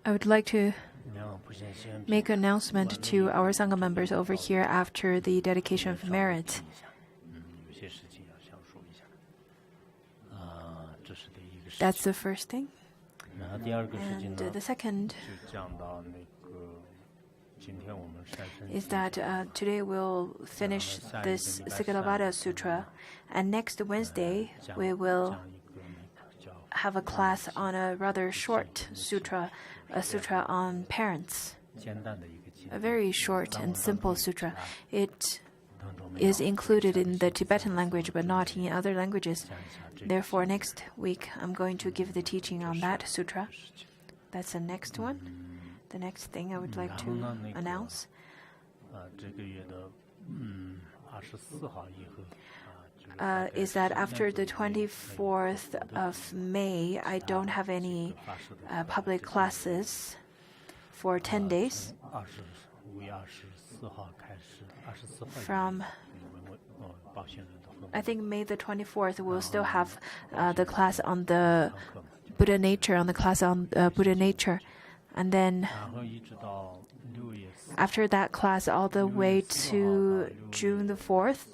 I would like to make an announcement to our Sangha members over here after the dedication of merit. That's the first thing. And the second is that today we'll finish this Sigalovada Sutta, and next Wednesday we will have a class on a rather short sutra, a sutra on parents. A very short and simple sutra. It is included in the Tibetan language but not in other languages. Therefore, next week I'm going to give the teaching on that sutra. That's the next one. The next thing I would like to announce is that after the 24th of May, I don't have any public classes for 10 days. From, I think, May the 24th, we'll still have the class on the Buddha nature, on the class on Buddha nature. And then after that class, all the way to June the 4th,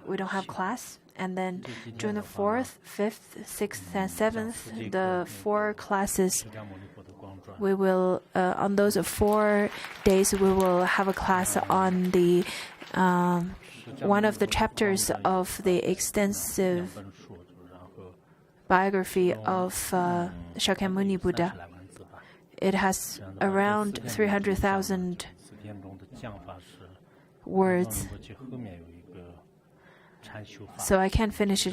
we don't have class. And then June the 4th, 5th, 6th, and 7th, the 4 classes, we will, on those 4 days, we will have a class on the one of the chapters of the extensive biography of Shakyamuni Buddha. It has around 300,000 words. So I can't finish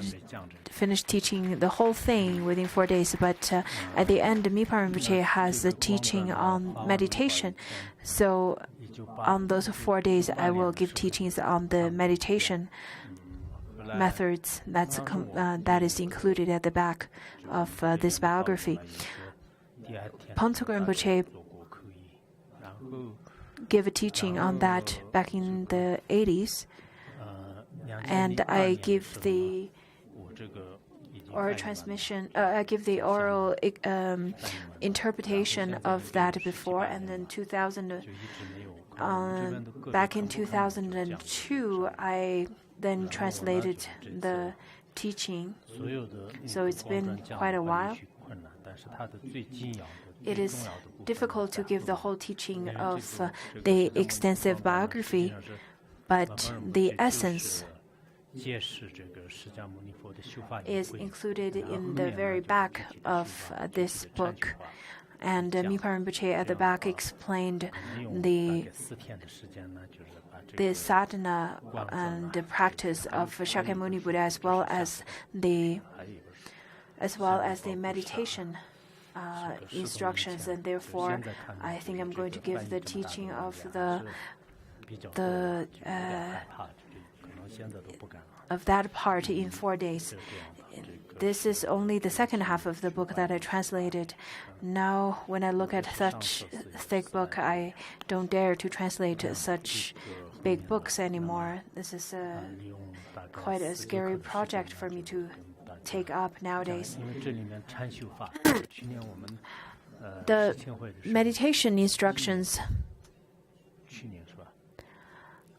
teaching the whole thing within 4 days. But at the end, Mipa Rinpoche has a teaching on meditation. So on those 4 days, I will give teachings on the meditation methods. That is included at the back of this biography. Pontsuk Rinpoche gave a teaching on that back in the 80s. And I give the oral transmission, I give the oral interpretation of that before. And then back in 2002, I then translated the teaching. So it's been quite a while. It is difficult to give the whole teaching of the extensive biography, but the essence is included in the very back of this book. And Mipa Rinpoche at the back explained the sadhana and the practice of Shakyamuni Buddha, as well as the meditation instructions. And therefore, I think I'm going to give the teaching of that part in 4 days. This is only the second half of the book that I translated. Now, when I look at such thick book, I don't dare to translate such big books anymore. This is quite a scary project for me to take up nowadays. The meditation instructions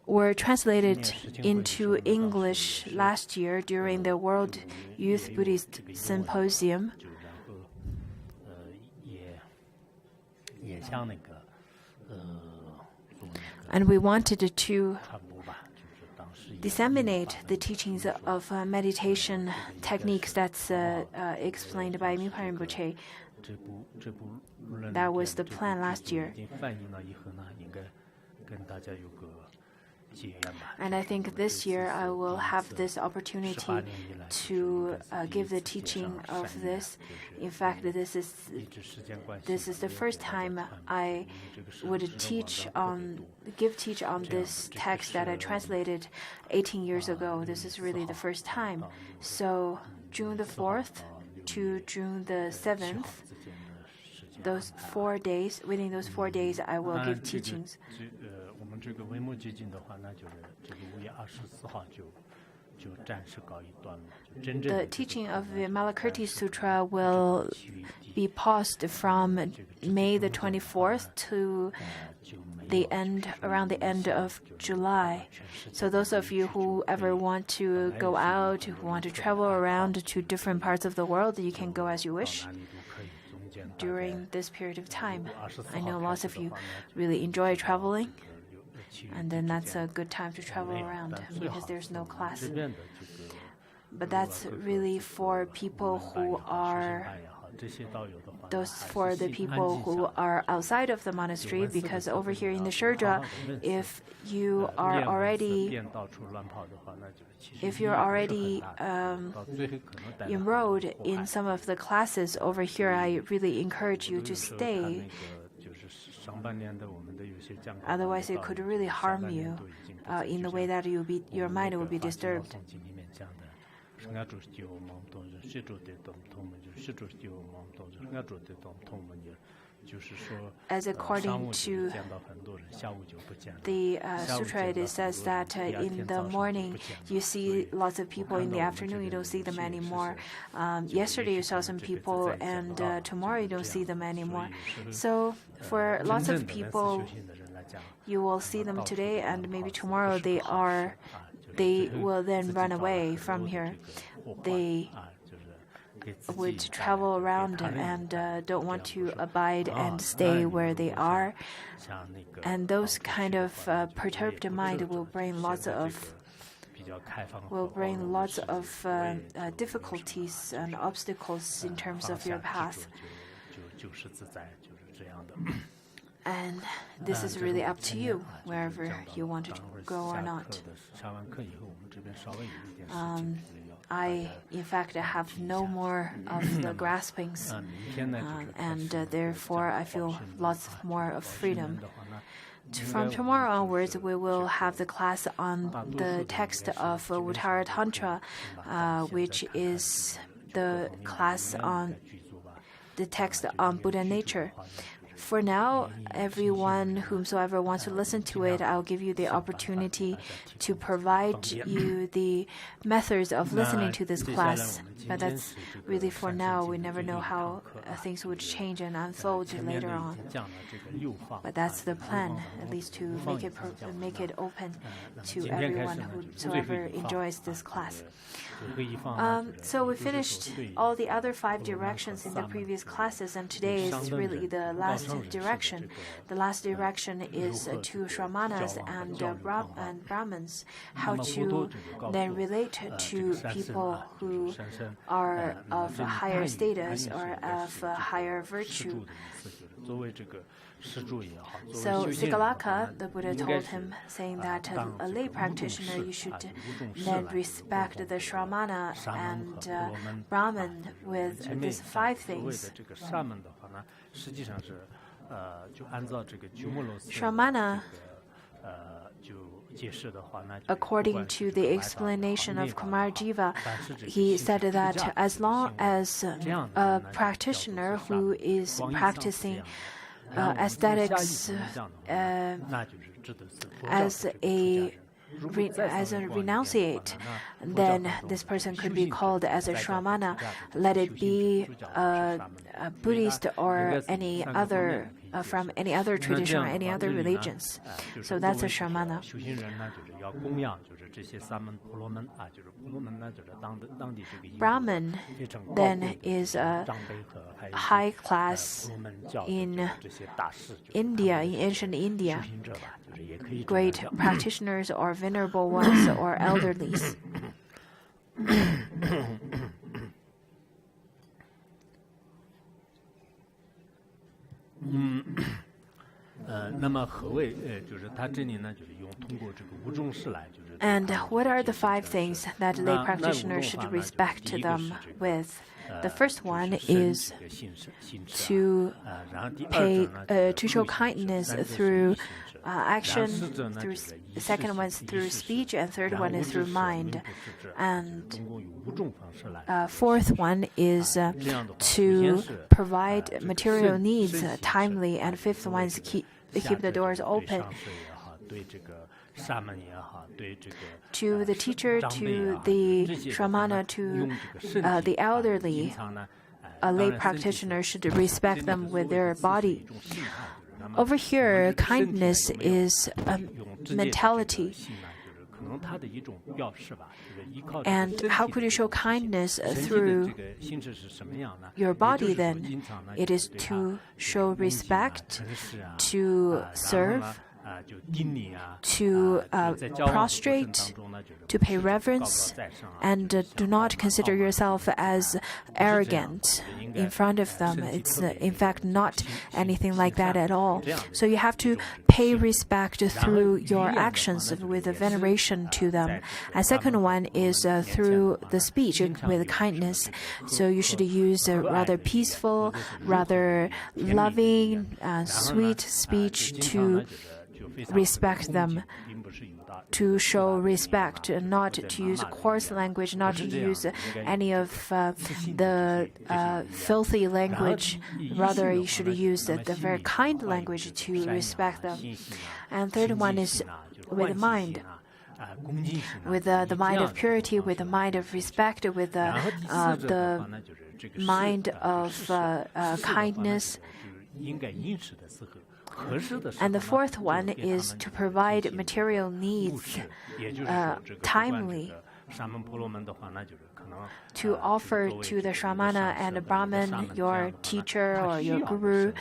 were translated into English last year during the World Youth Buddhist Symposium. And we wanted to disseminate the teachings of meditation techniques that's explained by Mipa Rinpoche. That was the plan last year. And I think this year I will have this opportunity to give the teaching of this. In fact, this is the first time I would teach on this text that I translated 18 years ago. This is really the first time. So June the 4th to June the 7th, those 4 days, within those 4 days, I will give teachings. The teaching of the Malakirti Sutra will be paused from May the 24th to around the end of July. So those of you who ever want to go out, who want to travel around to different parts of the world, you can go as you wish during this period of time. I know lots of you really enjoy traveling, and then that's a good time to travel around because there's no class. But that's really for people who are the people who are outside of the monastery, because over here in the Shurja, if you're already enrolled in some of the classes over here, I really encourage you to stay. Otherwise, it could really harm you in the way that your mind will be disturbed. As according to the sutra, it says that in the morning you see lots of people, in the afternoon you don't see them anymore. Yesterday you saw some people, and tomorrow you don't see them anymore. So for lots of people, you will see them today, and maybe tomorrow they will then run away from here. They would travel around and don't want to abide and stay where they are. And those kind of perturbed mind will bring lots of difficulties and obstacles in terms of your path. And this is really up to you, wherever you want to go or not. I, in fact, have no more of the graspings, and therefore I feel lots more of freedom. From tomorrow onwards, we will have the class on the text of Uttara Tantra, which is the class on the text on Buddha nature. For now, everyone whomsoever wants to listen to it, I'll give you the opportunity to provide you the methods of listening to this class. But that's really for now. We never know how things would change and unfold later on. But that's the plan, at least to make it open to everyone whosoever enjoys this class. So we finished all the other 5 directions in the previous classes, and today is really the last direction. The last direction is to Shramanas and Brahmins, how to then relate to people who are of a higher status or of a higher virtue. So Sigalaka, the Buddha told him, saying that a lay practitioner, you should then respect the Shramana and Brahman with these 5 things. Shramana, according to the explanation of Kumar Jiva, he said that as long as a practitioner who is practicing aesthetics as a renunciate, then this person could be called as a Shramana, let it be a Buddhist or any other from any other tradition or any other religions. So that's a Shramana. Brahman then is a high class in India, in ancient India, great practitioners or venerable ones or elderlies. And what are the 5 things that lay practitioners should respect them with? The first one is to show kindness through action, the second one is through speech, and third one is through mind. And fourth one is to provide material needs timely, and fifth one is keep the doors open. to the teacher, to the shramana, to the elderly, a lay practitioner should respect them with their body. Over here, kindness is a mentality. And how could you show kindness through your body then? It is to show respect, to serve, to prostrate, to pay reverence, and do not consider yourself as arrogant in front of them. It's in fact not anything like that at all. So you have to pay respect through your actions with a veneration to them. And second one is through the speech with kindness. So you should use a rather peaceful, rather loving, sweet speech to respect them, to show respect, not to use coarse language, not to use any of the filthy language. Rather, you should use the very kind language to respect them. And third one is with mind. With the mind of purity, with the mind of respect, with the mind of kindness. And the fourth one is to provide material needs timely, to offer to the Shramana and the Brahman, your teacher or your guru,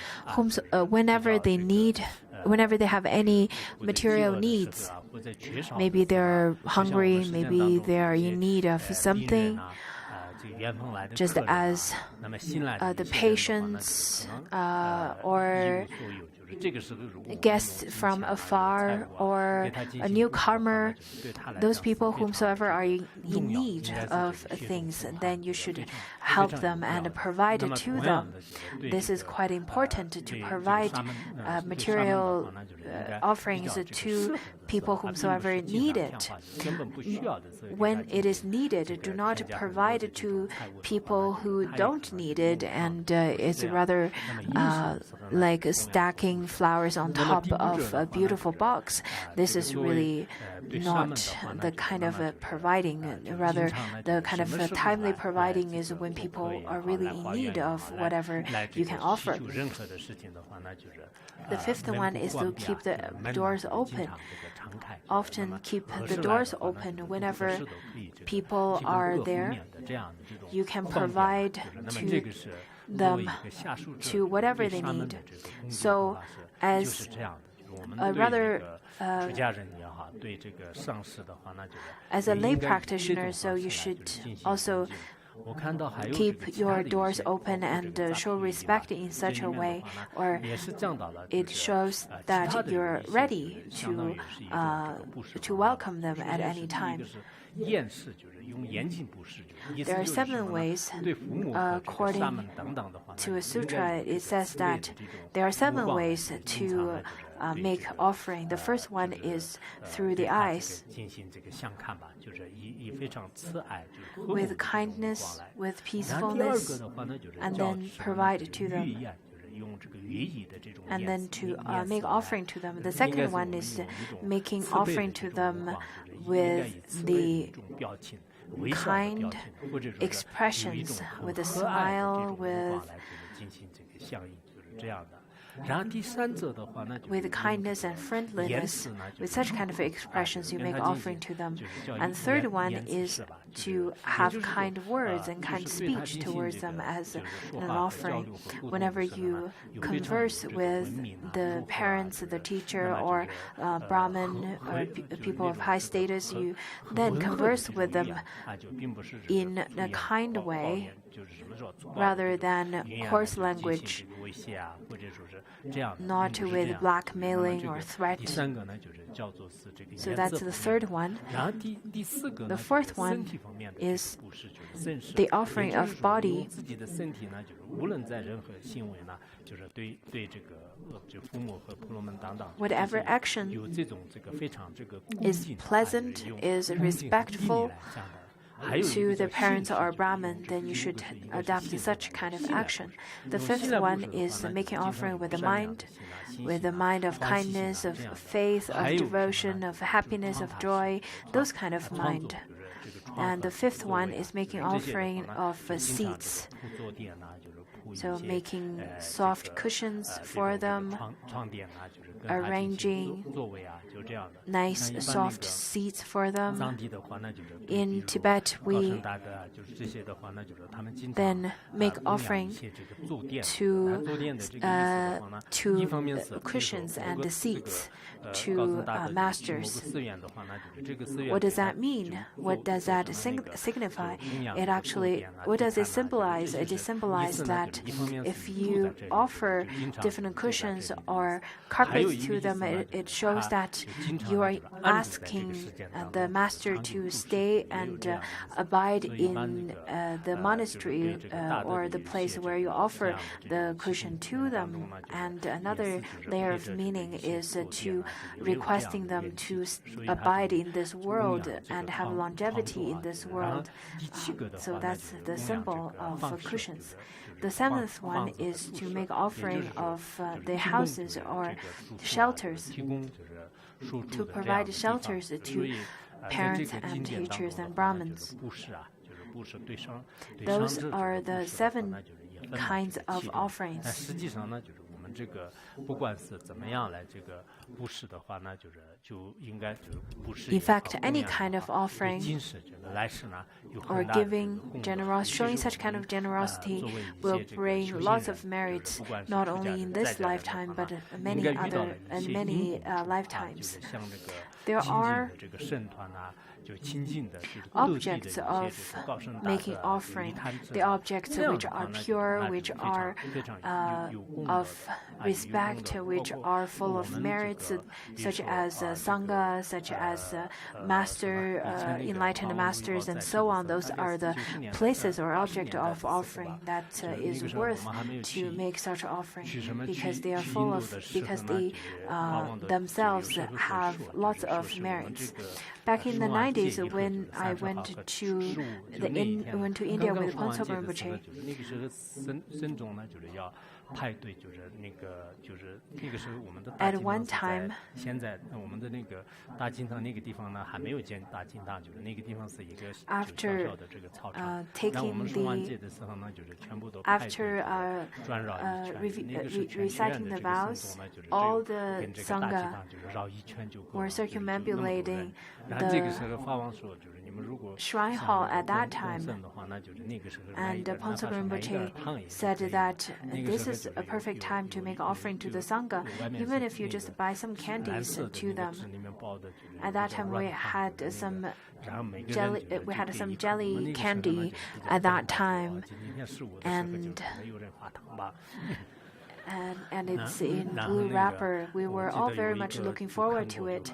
whenever they have any material needs. Maybe they're hungry, maybe they are in need of something. Just as the patients or guests from afar or a newcomer, those people whomsoever are in need of things, then you should help them and provide to them. This is quite important to provide material offerings to people whomsoever need it. When it is needed, do not provide to people who don't need it, and it's rather like stacking flowers on top of a beautiful box. This is really not the kind of providing. Rather, the kind of timely providing is when people are really in need of whatever you can offer. The fifth one is to keep the doors open. Often keep the doors open whenever people are there. You can provide to them to whatever they need. So as a rather as a lay practitioner, so you should also keep your doors open and show respect in such a way, or it shows that you're ready to welcome them at any time. There are 7 ways, according to a sutra, it says that there are 7 ways to make offering. The first one is through the eyes, with kindness, with peacefulness, and then provide to them, and then to make offering to them. The second one is making offering to them with the kind expressions, with a smile, with kindness and friendliness. With such kind of expressions, you make offering to them. And third one is to have kind words and kind speech towards them as an offering. Whenever you converse with the parents, the teacher, or Brahmin, or people of high status, you then converse with them in a kind way, rather than coarse language, not with blackmailing or threat. So that's the third one. The fourth one is the offering of body. Whatever action is pleasant, is respectful, to the parents or Brahmin, then you should adopt such kind of action. The fifth one is making offering with the mind of kindness, of faith, of devotion, of happiness, of joy, those kind of mind. And the fifth one is making offering of seats. So making soft cushions for them, arranging nice soft seats for them. In Tibet, we then make offering to cushions and the seats to masters. What does that mean? What does that signify? It actually, what does it symbolize? It symbolizes that if you offer different cushions or carpets to them, it shows that you are asking the master to stay and abide in the monastery or the place where you offer the cushion to them. And another layer of meaning is to requesting them to abide in this world and have longevity in this world. So that's the symbol of cushions. The seventh one is to make offering of the houses or shelters, to provide shelters to parents and teachers and Brahmins. Those are the 7 kinds of offerings. In fact, any kind of offering or giving showing such kind of generosity will bring lots of merits, not only in this lifetime but many lifetimes. There are objects of making offering, the objects which are pure, which are of respect, which are full of merits, such as Sangha, such as enlightened masters, and so on. Those are the places or object of offering that is worth to make such offering, because they are because they themselves have lots of merits. Back in the 90s, when I went to India with Pontsop Rinpoche, at one time, reciting the vows, all the Sangha were circumambulating the shrine hall at that time. And Pontsop Rinpoche said that this is a perfect time to make offering to the Sangha, even if you just buy some candies to them. At that time, we had some jelly candy at that time, and it's in blue wrapper. We were all very much looking forward to it.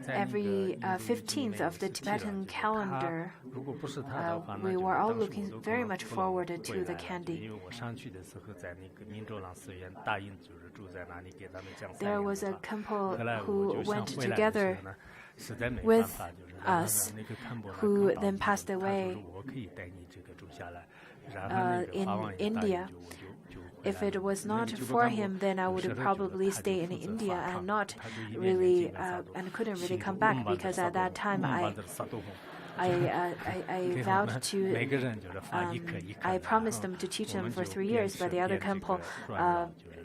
Every 15th of the Tibetan calendar, we were all looking very much forward to the candy. There was a couple who went together with us, who then passed away in India. If it was not for him, then I would probably stay in India and not really and couldn't really come back, because at that time I vowed to I promised them to teach them for 3 years, but the other couple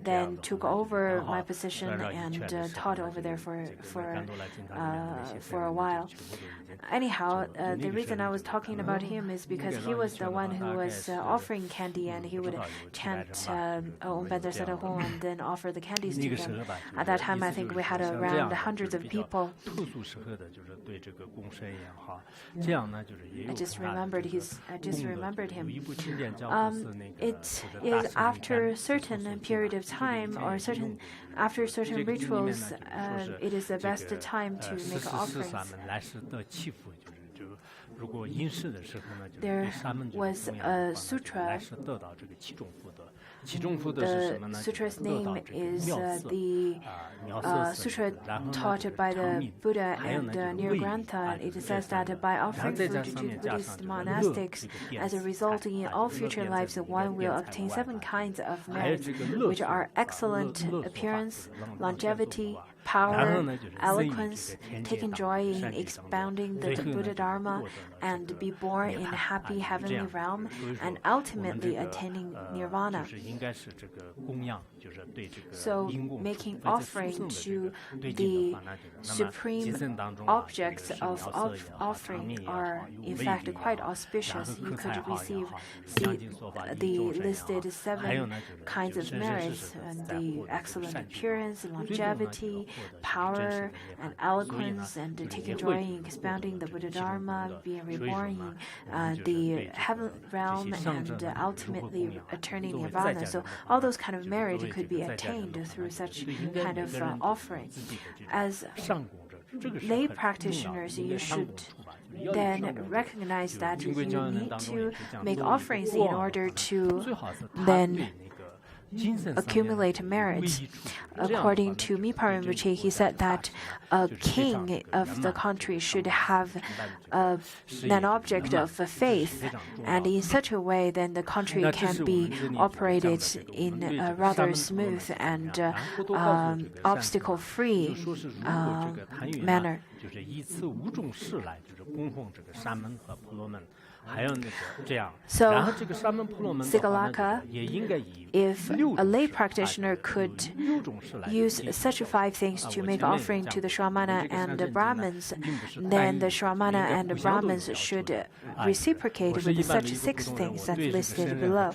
then took over my position and taught over there for a while. Anyhow, the reason I was talking about him is because he was the one who was offering candy, and he would chant Om Bedar Sarahom and then offer the candies to them. At that time, I think we had around hundreds of people. I just remembered him. It is after a certain period of time or after certain rituals, it is the best time to make offerings. There was a sutra The sutra's name is the sutra taught by the Buddha and Nirgrantha. It says that by offering food to the Buddhist monastics, as a result, in all future lives, one will obtain 7 kinds of merits, which are excellent appearance, longevity, power, eloquence, taking joy in expounding the Buddha Dharma, and be born in a happy heavenly realm, and ultimately attaining nirvana. So, making offering to the supreme objects of offering are, in fact, quite auspicious. You could receive the listed 7 kinds of merits, and the excellent appearance, longevity, power, and eloquence, and taking joy in expounding the Buddha Dharma, being reborn in the heaven realm, and ultimately attaining nirvana. So all those kind of merit could be attained through such kind of offering. As lay practitioners, you should then recognize that you need to make offerings in order to then accumulate merit. According to Mipa Rinpoche, he said that a king of the country should have an object of faith, and in such a way then the country can be operated in a rather smooth and obstacle-free manner. So, Sigalaka, if a lay practitioner could use such 5 things to make offering to the Shramana and the Brahmins, then the Shramana and the Brahmins should reciprocate with such 6 things that's listed below.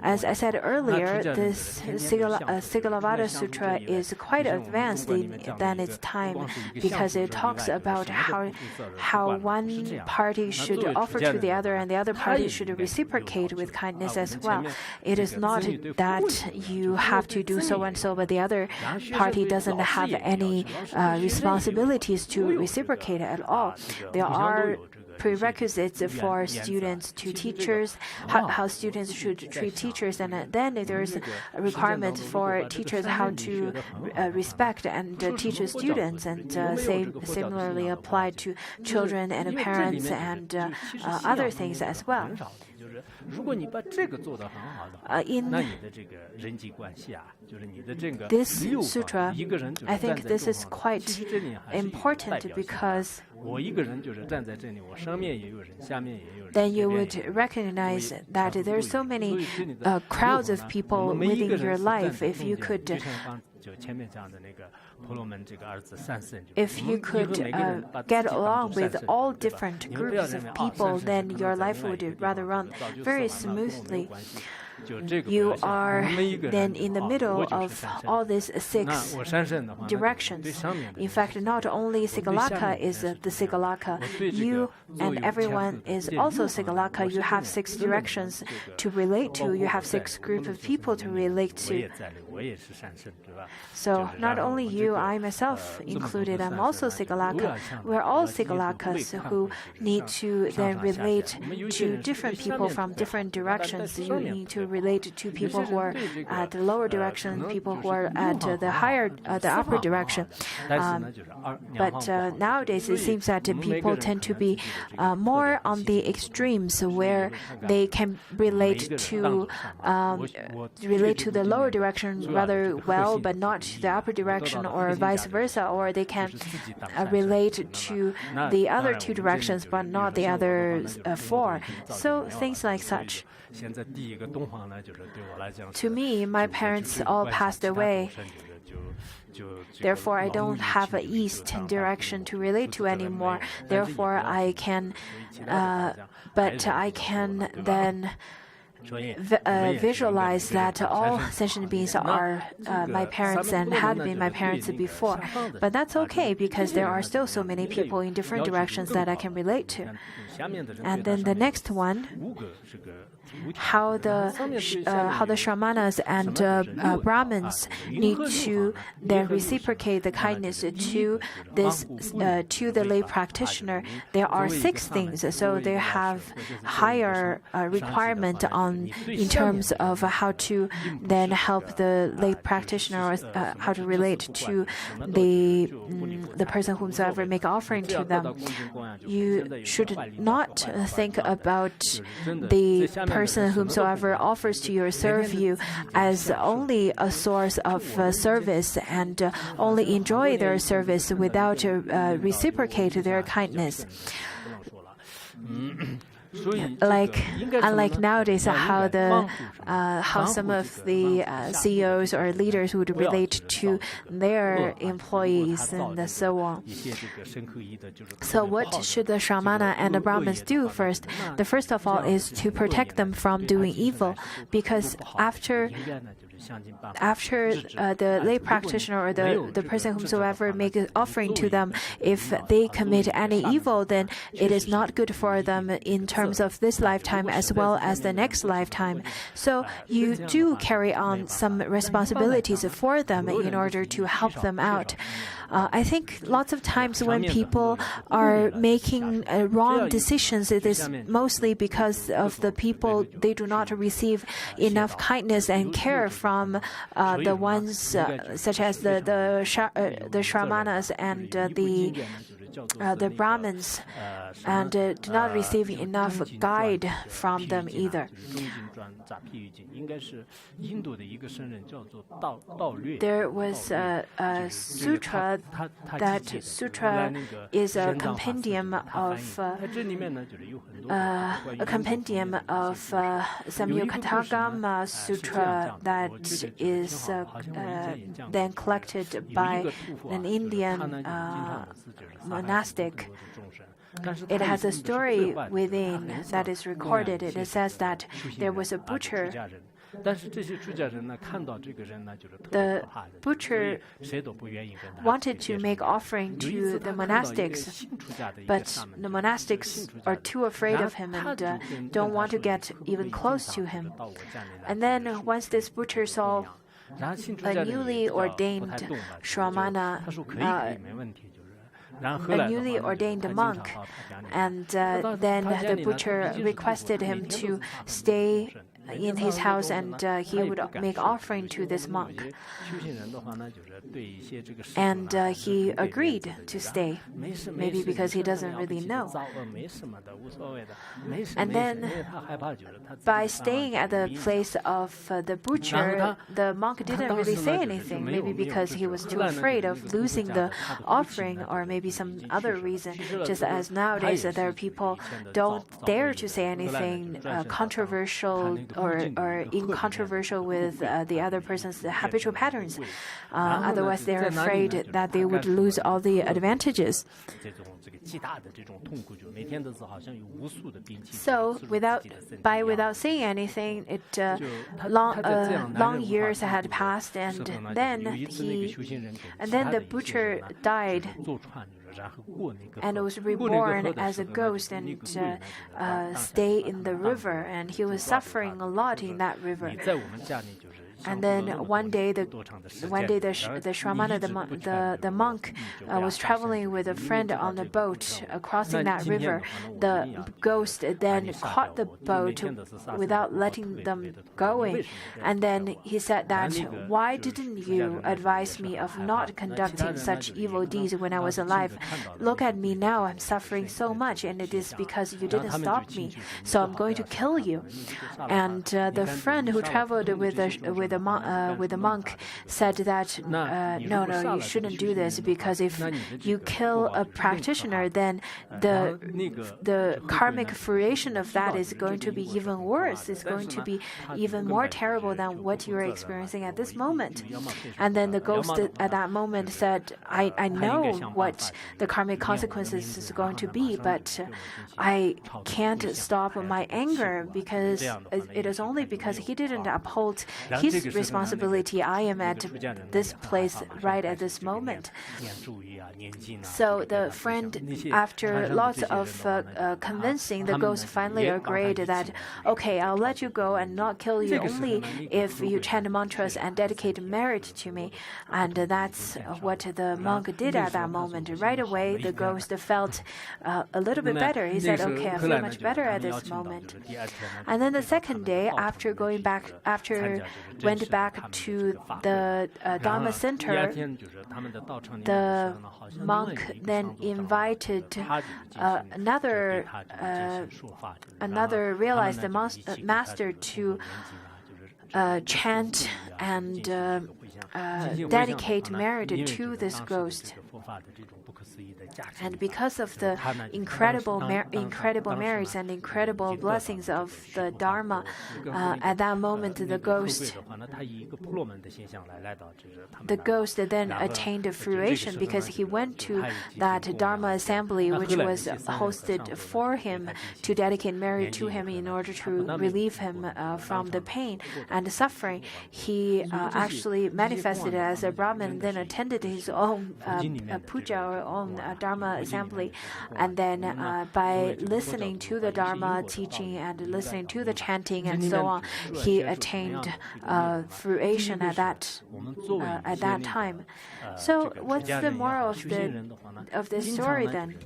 As I said earlier, this Sigalovada Sutra is quite advanced than its time, because it talks about how one party should offer to the other, and the other party should reciprocate with kindness as well. It is not that you have to do so and so, but the other party doesn't have any responsibilities to reciprocate at all. There are prerequisites for students to teachers, how students should treat teachers, and then there's a requirement for teachers how to respect and teach students, and similarly apply to children and parents and other things as well. In this sutra, I think this is quite important, because then you would recognize that there are so many crowds of people within your life. If you could get along with all different groups of people, then your life would rather run very smoothly. You are then in the middle of all these 6 directions. In fact, not only Sigalaka is the Sigalaka, you and everyone is also Sigalaka. You have 6 directions to relate to. You have 6 groups of people to relate to. So not only you, I myself included, I'm also Sigalaka. We're all Sigalakas who need to then relate to different people from different directions. You need to relate to people who are at the lower direction, people who are at the upper direction. But nowadays it seems that people tend to be more on the extremes, where they can relate to the lower direction rather well, but not to the upper direction, or vice versa, or they can relate to the other 2 directions but not the other 4. So things like such. To me, my parents all passed away. Therefore, I don't have an east direction to relate to anymore. Therefore, I can then visualize that all sentient beings are my parents and had been my parents before. But that's okay, because there are still so many people in different directions that I can relate to. And then the next one how the Shamanas and Brahmins need to then reciprocate the kindness to the lay practitioner. There are 6 things, so they have higher requirement in terms of how to then help the lay practitioner, or how to relate to the person whomsoever make offering to them. You should not think about the person whomsoever offers to you or serve you as only a source of service and only enjoy their service without reciprocate their kindness. Unlike nowadays, how some of the CEOs or leaders would relate to their employees and so on. So what should the Shramana and the Brahmins do first? The first of all is to protect them from doing evil, because after the lay practitioner or the person whomsoever make an offering to them, if they commit any evil, then it is not good for them in terms of this lifetime as well as the next lifetime. So you do carry on some responsibilities for them in order to help them out. I think lots of times when people are making wrong decisions, it is mostly because of the people, they do not receive enough kindness and care from the ones such as the Shramanas and the Brahmins, and do not receive enough guide from them either. There was a sutra. That sutra is a compendium of Samyukatagama Sutra that is then collected by an Indian monastic. It has a story within that is recorded. It says that there was a butcher. The butcher wanted to make offering to the monastics, but the monastics are too afraid of him and don't want to get even close to him. And then once this butcher saw a newly ordained Shramana, a newly ordained monk, and then the butcher requested him to stay in his house, and he would make offering to this monk. And he agreed to stay, maybe because he doesn't really know. And then, by staying at the place of the butcher, the monk didn't really say anything, maybe because he was too afraid of losing the offering, or maybe some other reason. Just as nowadays there are people don't dare to say anything controversial or incontroversial with the other person's habitual patterns. Otherwise, they're afraid that they would lose all the advantages. So, without saying anything, long years had passed, and then the butcher died and was reborn as a ghost and stay in the river, and he was suffering a lot in that river. And then one day the Shramana, the monk, was traveling with a friend on a boat crossing that river. The ghost then caught the boat without letting them going. And then he said that, "Why didn't you advise me of not conducting such evil deeds when I was alive? Look at me now, I'm suffering so much, and it is because you didn't stop me. So I'm going to kill you." And the friend who traveled with the monk said that no, you shouldn't do this, because if you kill a practitioner, then the karmic fruition of that is going to be even worse. It's going to be even more terrible than what you are experiencing at this moment. And then the ghost at that moment said, I know what the karmic consequences is going to be, but I can't stop my anger, because it is only because he didn't uphold his whose responsibility I am at this place right at this moment. So the friend, after lots of convincing, the ghost finally agreed that, okay, I'll let you go and not kill you only if you chant mantras and dedicate merit to me. And that's what the monk did at that moment. Right away, the ghost felt a little bit better. He said, okay, I feel much better at this moment. And then the second day, after went back to the Dharma center, the monk then invited another realized master to chant and dedicate merit to this ghost. And because of the incredible merits and incredible blessings of the Dharma, at that moment the ghost then attained fruition because he went to that Dharma assembly which was hosted for him to dedicate merit to him in order to relieve him from the pain and suffering. He actually manifested as a Brahmin, then attended his own puja or own Dharma assembly, and then by listening to the Dharma teaching and listening to the chanting and so on, he attained fruition at that time. So what's the moral of this story then?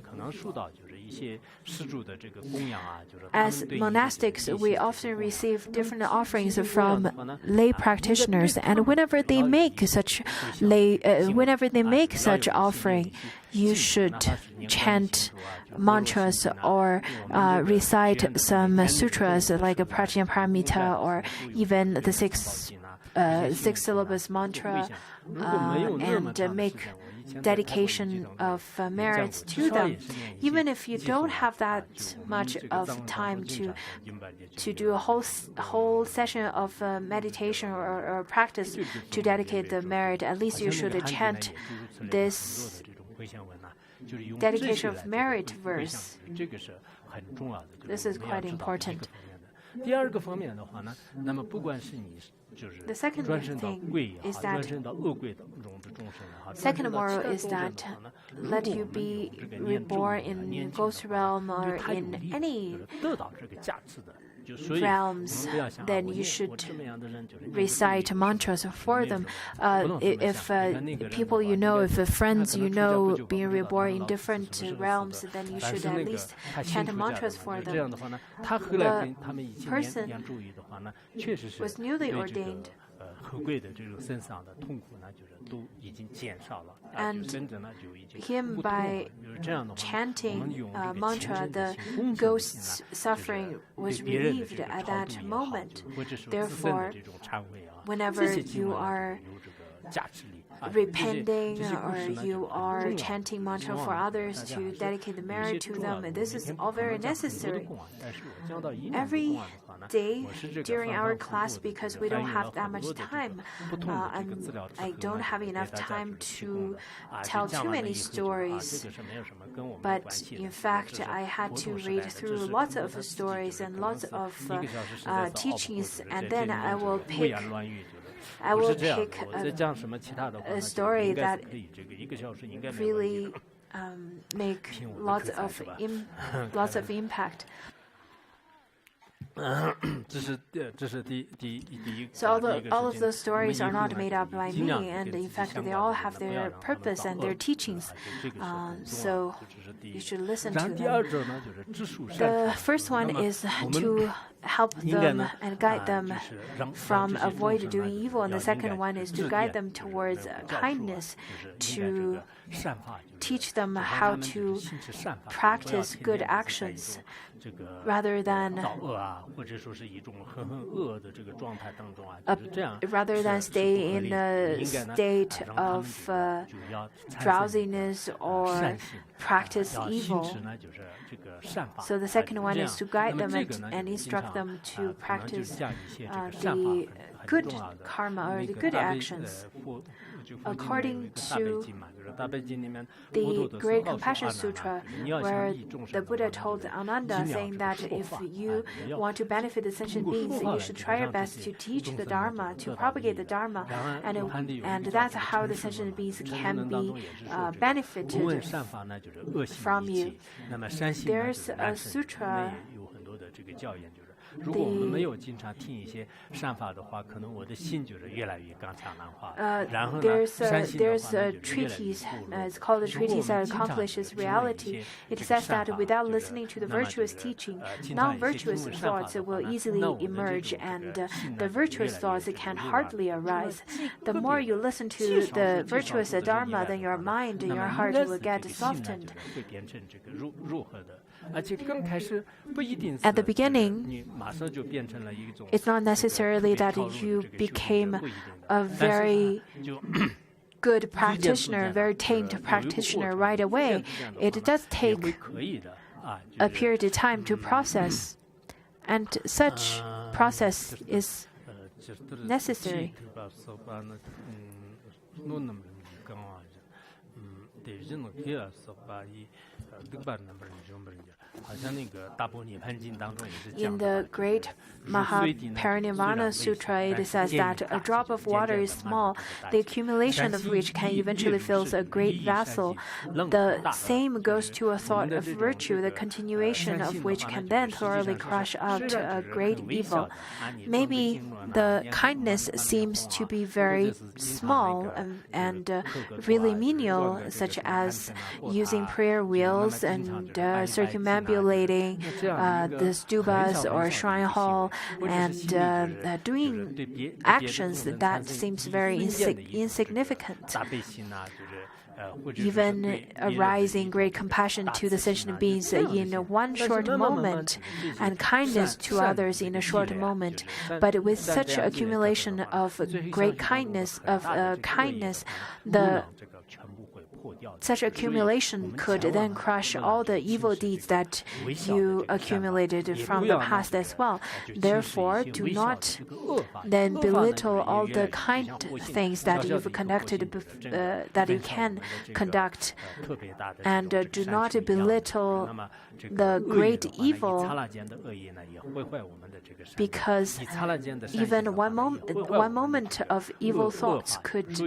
As monastics, we often receive different offerings from lay practitioners, and whenever they make such offering, you should chant mantras or recite some sutras like a Prajnaparamita or even the six syllabus mantra and make dedication of merits to them. Even if you don't have that much of time to do a whole session of meditation or practice to dedicate the merit, at least you should chant this dedication of merit verse. This is quite important. The second thing is that second moral is that let you be reborn in ghost realm or in any realms, then you should recite mantras for them. If people you know, if friends you know being reborn in different realms, then you should at least chant mantras for them. The person was newly ordained, and him, by chanting mantra, the ghost's suffering was relieved at that moment. Therefore, whenever you are repenting or you are chanting mantra for others to dedicate the merit to them, this is all very necessary. Every day during our class, because we don't have that much time, I don't have enough time to tell too many stories, but in fact I had to read through lots of stories and lots of teachings, and then I will pick a story that really make lots of impact. So all of those stories are not made up by me, and in fact they all have their purpose and their teachings. So you should listen to them. The first one is to help them and guide them from avoid doing evil, and the second one is to guide them towards kindness, to teach them how to practice good actions rather than stay in a state of drowsiness or practice evil. So the second one is to guide them and instruct them to practice the good karma or the good actions. according to the Great Compassion Sutra, where the Buddha told Ananda, saying that if you want to benefit the sentient beings, you should try your best to teach the Dharma, to propagate the Dharma, and that's how the sentient beings can be benefited from you. There's a sutra. There's a treatise, it's called the Treatise That Accomplishes Reality. It says that without listening to the virtuous teaching, non-virtuous thoughts will easily emerge, and the virtuous thoughts can hardly arise. The more you listen to the virtuous Dharma, then your mind and your heart will get softened. At the beginning, it's not necessarily that you became a very good practitioner, very tamed practitioner right away. It does take a period of time to process, and such process is necessary. In the Great Mahaparinirvana Sutra, it says that a drop of water is small, the accumulation of which can eventually fill a great vessel. The same goes to a thought of virtue, the continuation of which can then thoroughly crush out a great evil. Maybe the kindness seems to be very small and really menial, such as using prayer wheels and circumambulating the stupas or shrine hall, and doing actions that seems very insignificant. Even arising great compassion to the sentient beings in one short moment, and kindness to others in a short moment. But with such accumulation of great kindness, such accumulation could then crush all the evil deeds that you accumulated from the past as well. Therefore, do not then belittle all the kind things that you've conducted, that you can conduct, and do not belittle the great evil, because even one moment of evil thoughts could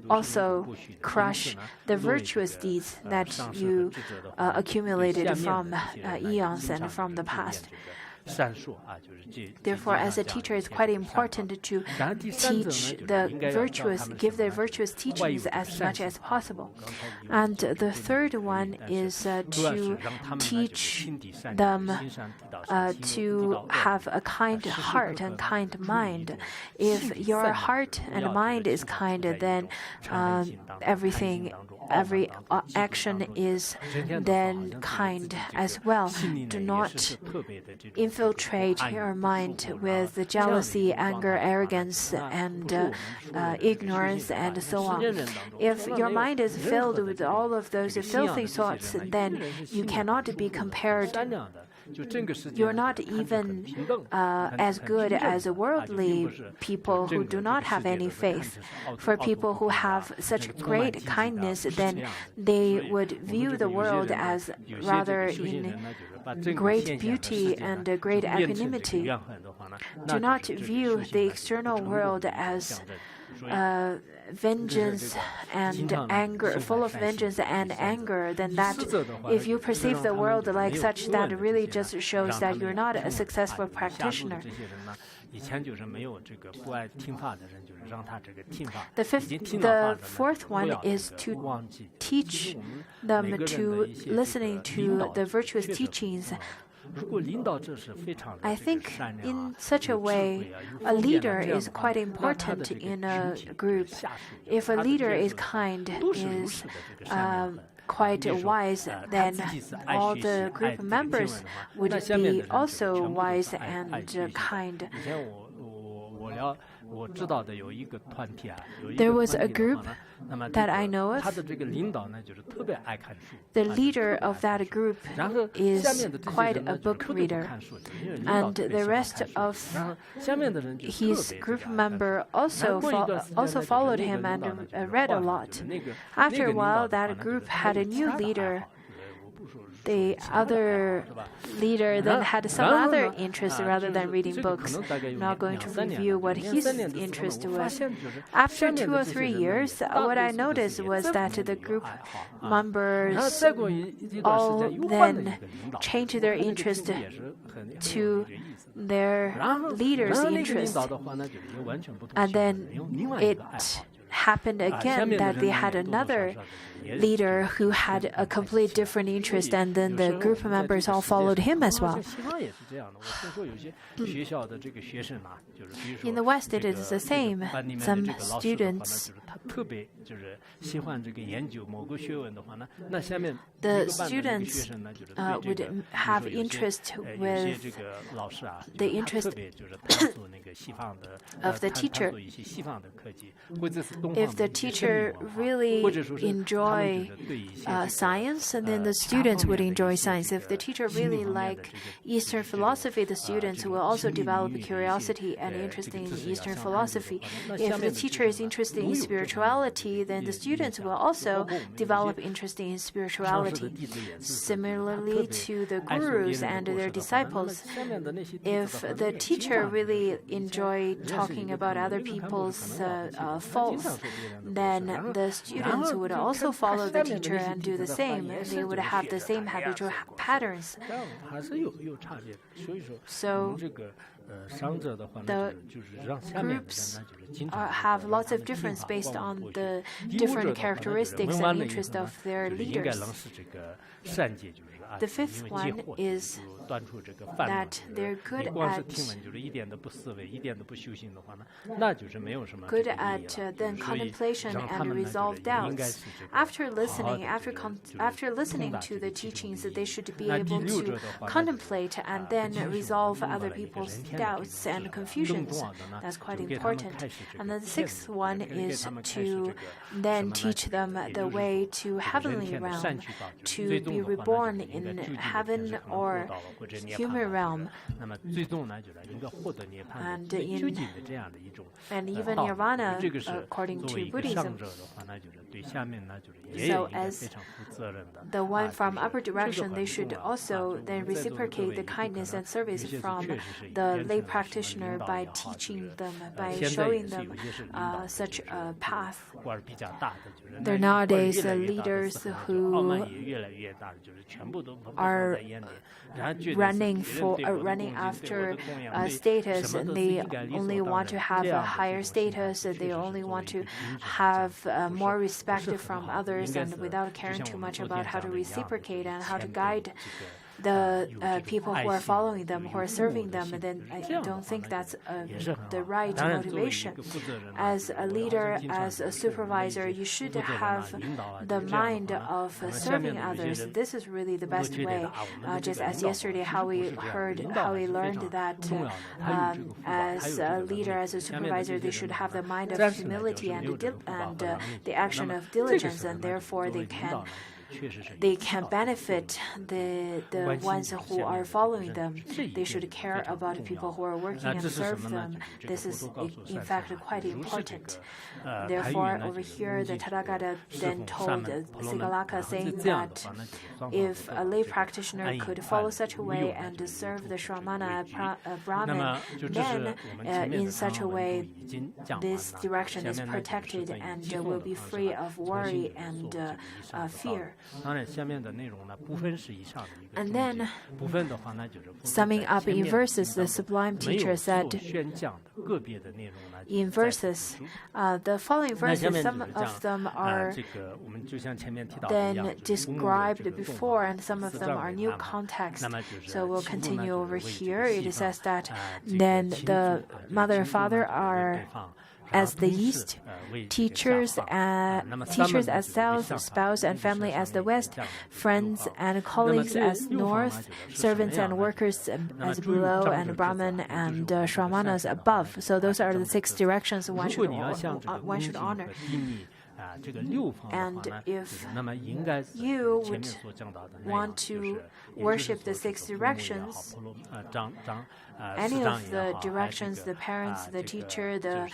also crush the virtuous deeds that you accumulated from eons and from the past. Therefore, as a teacher, it's quite important to teach the virtuous, give the virtuous teachings as much as possible. And the third one is to teach them to have a kind heart and kind mind. If your heart and mind is kind, then every action is then kind as well. Do not infiltrate your mind with jealousy, anger, arrogance, and ignorance, and so on. If your mind is filled with all of those filthy thoughts, then you cannot be compared. You're not even as good as worldly people who do not have any faith. For people who have such great kindness, then they would view the world as rather in great beauty and great equanimity. Do not view the external world as vengeance and anger, full of vengeance and anger, then that if you perceive the world like such, that really just shows that you're not a successful practitioner. The fourth one is to teach them to listening to the virtuous teachings. I think in such a way, a leader is quite important in a group. If a leader is kind, is quite wise, then all the group members would be also wise and kind. There was a group that I know of. The leader of that group is quite a book reader, and the rest of his group member also followed him and read a lot. After a while, that group had a new leader. The other leader then had some other interest rather than reading books. I'm not going to review what his interest was. After 2 or 3 years, what I noticed was that the group members all then changed their interest to their leader's interest. And then it happened again that they had another leader who had a complete different interest, and then the group members all followed him as well. In the West, it is the same. Some students, would have interest with the interest of the teacher. If the teacher really enjoy science, and then the students would enjoy science. If the teacher really like Eastern philosophy, the students will also develop curiosity and interest in Eastern philosophy. If the teacher is interested in spirituality, then the students will also develop interest in spirituality. Similarly to the gurus and their disciples, if the teacher really enjoy talking about other people's faults, then the students would also follow the teacher and do the same. They would have the same habitual patterns. So the groups have lots of difference based on the different characteristics and interests of their leaders. The fifth one is that they're good at then contemplation and resolve doubts. After listening to the teachings, they should be able to contemplate and then resolve other people's doubts and confusions. That's quite important. And then the sixth one is to then teach them the way to heavenly realm, to be reborn in heaven or human realm, and even nirvana according to Buddhism. So as the one from upper direction, they should also then reciprocate the kindness and service from the lay practitioner by teaching them, by showing them such a path. There are nowadays leaders who are running after status, and they only want to have a higher status. They only want to have more respect from others, and without caring too much about how to reciprocate and how to guide the people who are following them, who are serving them, then I don't think that's the right motivation. As a leader, as a supervisor, you should have the mind of serving others. This is really the best way. Just as yesterday, how we learned that as a leader, as a supervisor, they should have the mind of humility and the action of diligence, and therefore they can benefit the ones who are following them. They should care about people who are working and serve them. This is, in fact, quite important. Therefore, over here, the Tathagata then told Sigalaka, saying that if a lay practitioner could follow such a way and serve the Shramana Brahmin, then in such a way, this direction is protected and will be free of worry and fear. And then, summing up in verses, the Sublime Teacher said, in verses, the following verses, some of them are then described before, and some of them are new context. So we'll continue over here. It says that then the mother and father are as the east, teachers as south, spouse and family as the west, friends and colleagues as north, servants and workers as below, and Brahman and Shrammanas above. So those are the 6 directions one should honor. And if you would want to worship the 6 directions, any of the directions, the parents, the teacher, the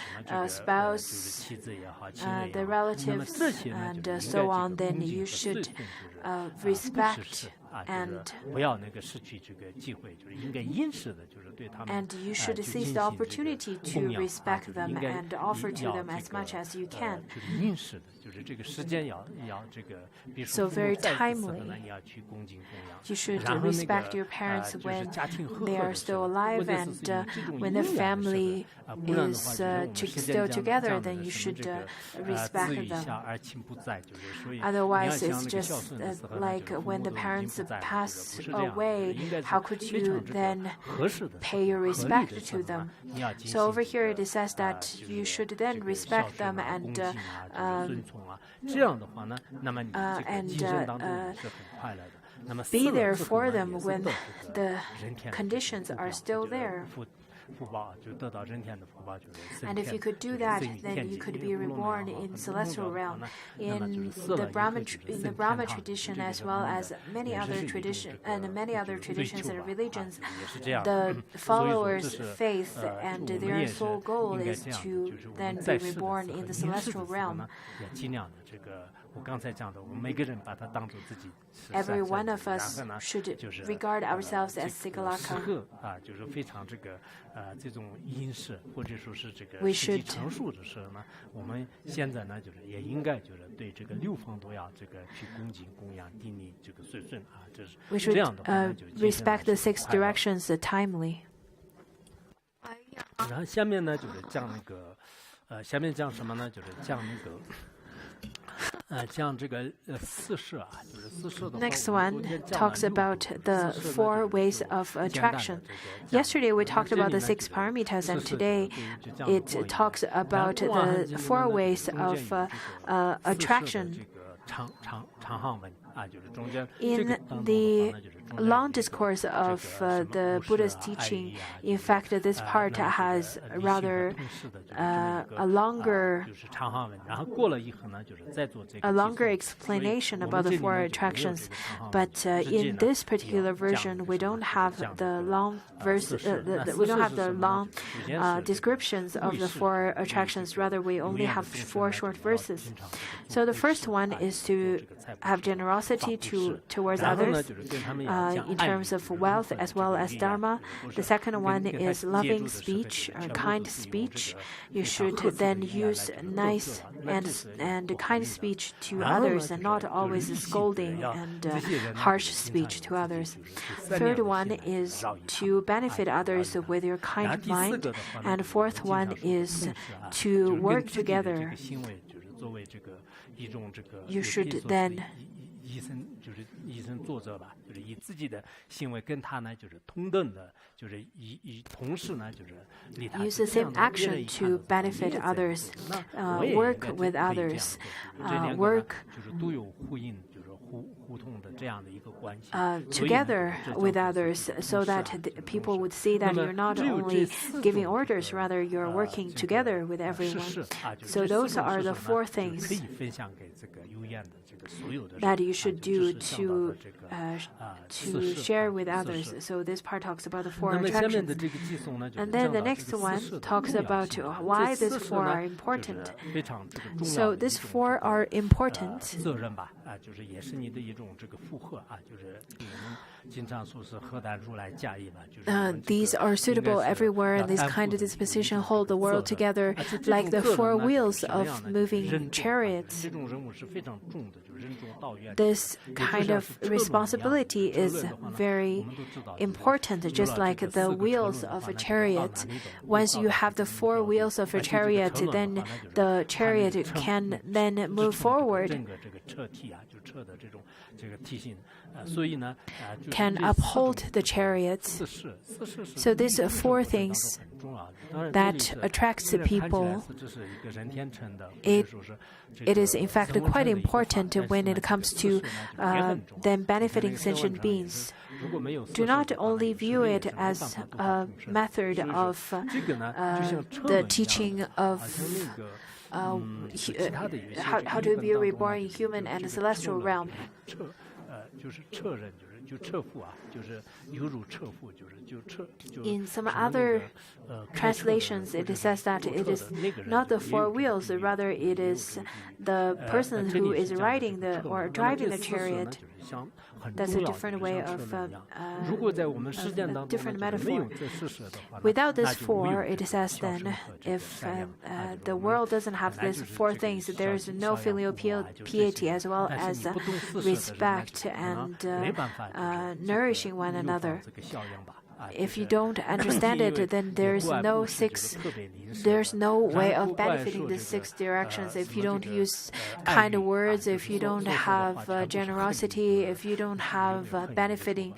spouse, the relatives, and so on, then you should respect and you should seize the opportunity to respect them and offer to them as much as you can. So very timely. You should respect your parents when they are still alive, and when the family is still together, then you should respect them. Otherwise, it's just like when the parents pass away, how could you then pay your respect to them? So over here it says that you should then respect them and be there for them when the conditions are still there. And if you could do that, then you could be reborn in celestial realm. In the Brahma tradition, as well as many other traditions and religions, the followers' faith and their sole goal is to then be reborn in the celestial realm. Every one of us should regard ourselves as Sigalaka. We should respect the 6 directions timely. 然后下面呢就是讲那个下面讲什么呢？就是讲那个。Next one talks about the 4 ways of attraction. Yesterday we talked about the 6 paramitas, and today it talks about the 4 ways of attraction. In the long discourse of the Buddha's teaching, in fact, this part has rather a longer explanation about the 4 attractions. But in this particular version, we don't have the long descriptions of the 4 attractions. Rather, we only have 4 short verses. So the first one is to have generosity towards others in terms of wealth as well as dharma. The second one is loving speech or kind speech. You should then use nice and kind speech to others, and not always scolding and harsh speech to others. Third one is to benefit others with your kind mind, and fourth one is to work together. You should then use the same action to benefit others, work with others, work together with others, so that people would see that you're not only giving orders, rather you're working together with everyone. So those are the 4 things that you should do to share with others. So this part talks about the 4 attractions. And then the next one talks about why these 4 are important. So these 4 are important. These are suitable everywhere, and this kind of disposition hold the world together like the 4 wheels of moving chariots. This kind of responsibility is very important, just like the wheels of a chariot. Once you have the 4 wheels of a chariot, then the chariot can then move forward. can uphold the chariots. So these are four things that attracts the people. It is in fact quite important when it comes to them benefiting sentient beings. Do not only view it as a method of the teaching of how to be reborn in human and celestial realm. In some other translations, it says that it is not the four wheels, rather it is the person who is riding or driving the chariot. That's a different way of a different metaphor. Without this four, it says then, if the world doesn't have these four things, there is no filial piety as well as respect and nourishing one another. If you don't understand it, then there's no way of benefiting the 6 directions. If you don't use kind words, if you don't have generosity, if you don't have benefiting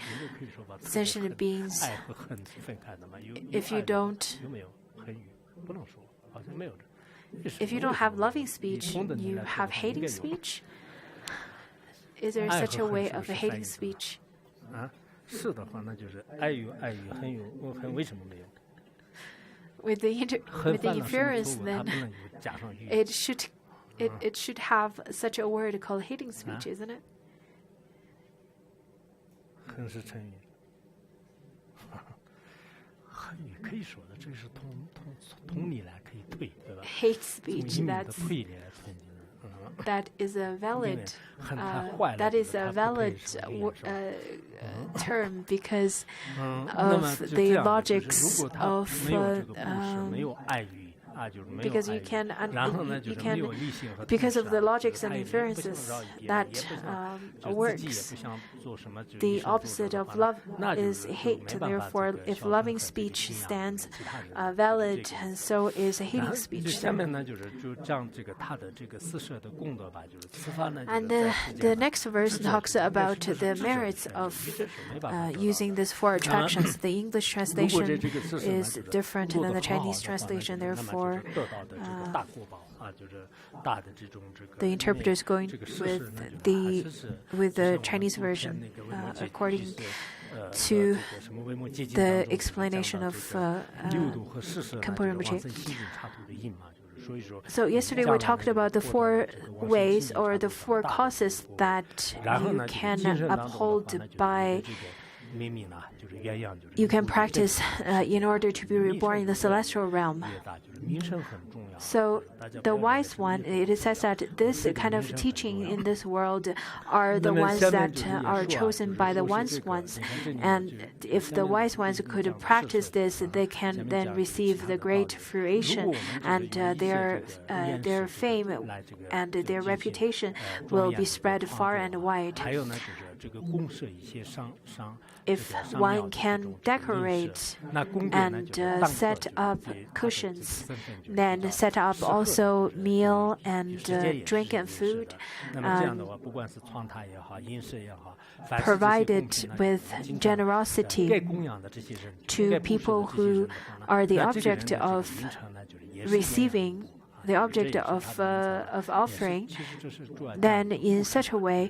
sentient beings, if you don't have loving speech, you have hating speech? Is there such a way of a hating speech? With the inference, then it should have such a word called hating speech, isn't it? Hate speech, that is a valid term because of the logics of because you can because of the logics and inferences that works. The opposite of love is hate. Therefore, if loving speech stands valid, and so is hating speech. And the next verse talks about the merits of using these 4 attractions. The English translation is different than the Chinese translation. Therefore, the interpreter is going with the Chinese version according to the explanation of Khenpo Rinpoche. So yesterday we talked about the 4 ways or the 4 causes that you can uphold by. You can practice in order to be reborn in the celestial realm. So the wise one, it says that this kind of teaching in this world are the ones that are chosen by the wise ones. And if the wise ones could practice this, they can then receive the great fruition, and their fame and their reputation will be spread far and wide. If one can decorate and set up cushions, then set up also meal and drink and food, provided with generosity to people who are the object of receiving the object of offering, then in such a way,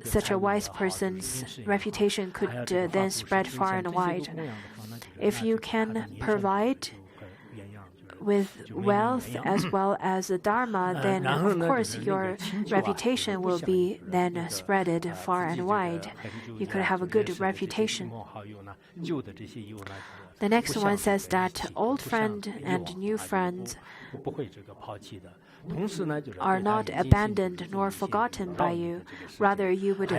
such a wise person's reputation could then spread far and wide. If you can provide with wealth as well as the Dharma, then of course your reputation will be then spreaded far and wide. You could have a good reputation. The next one says that old friend and new friends are not abandoned nor forgotten by you. Rather, you would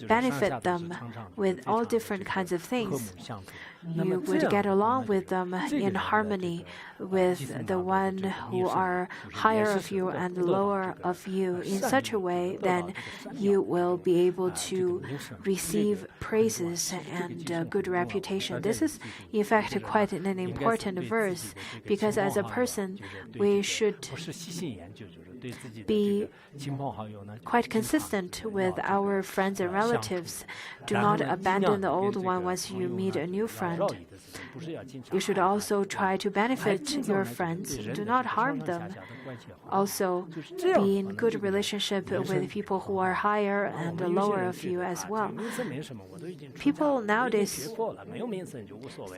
benefit them with all different kinds of things. You would get along with them in harmony with the one who are higher of you and lower of you. In such a way, then you will be able to receive praises and good reputation. This is, in fact, quite an important verse, because as a person, we should be quite consistent with our friends and relatives. Do not abandon the old one once you meet a new friend. You should also try to benefit your friends. Do not harm them. Also, be in good relationship with people who are higher and lower of you as well. People nowadays,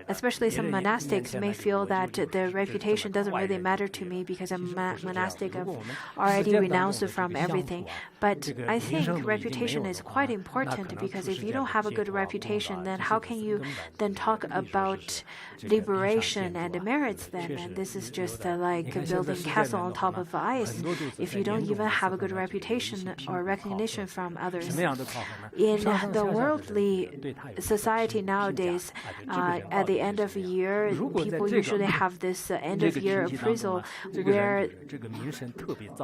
especially some monastics, may feel that the reputation doesn't really matter to me because I'm monastic. I've already renounced from everything. But I think reputation is quite important, because if you don't have a good reputation, then how can you then talk about liberation and merits then? And this is just like building a castle on top of ice if you don't even have a good reputation or recognition from others. In the worldly society nowadays, at the end of the year, people usually have this end of year appraisal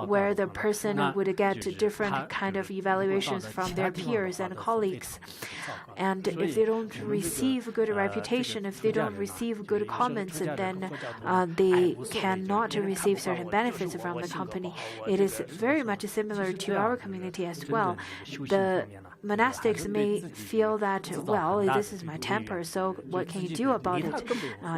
where the person would get different kind of evaluations from their peers and colleagues. And if they don't receive good reputation, if they don't receive good comments, then they cannot receive certain benefits from the company. It is very much similar to our community as well. The monastics may feel that, well, this is my temper, so what can you do about it?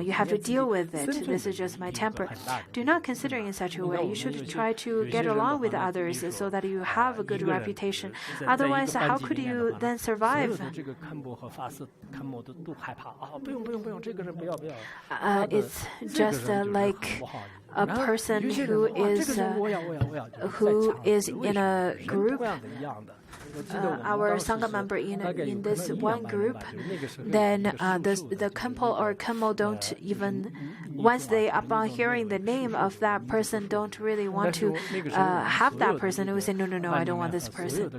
You have to deal with it. This is just my temper. Do not consider in such a way. You should try to get along with others so that you have a good reputation. Otherwise, how could you then survive? It's just like a person who is in a group. Our Sangha member in this one group, then the Khenpo or Khenmo don't even, once they, upon hearing the name of that person, don't really want to have that person. They will say, no, I don't want this person.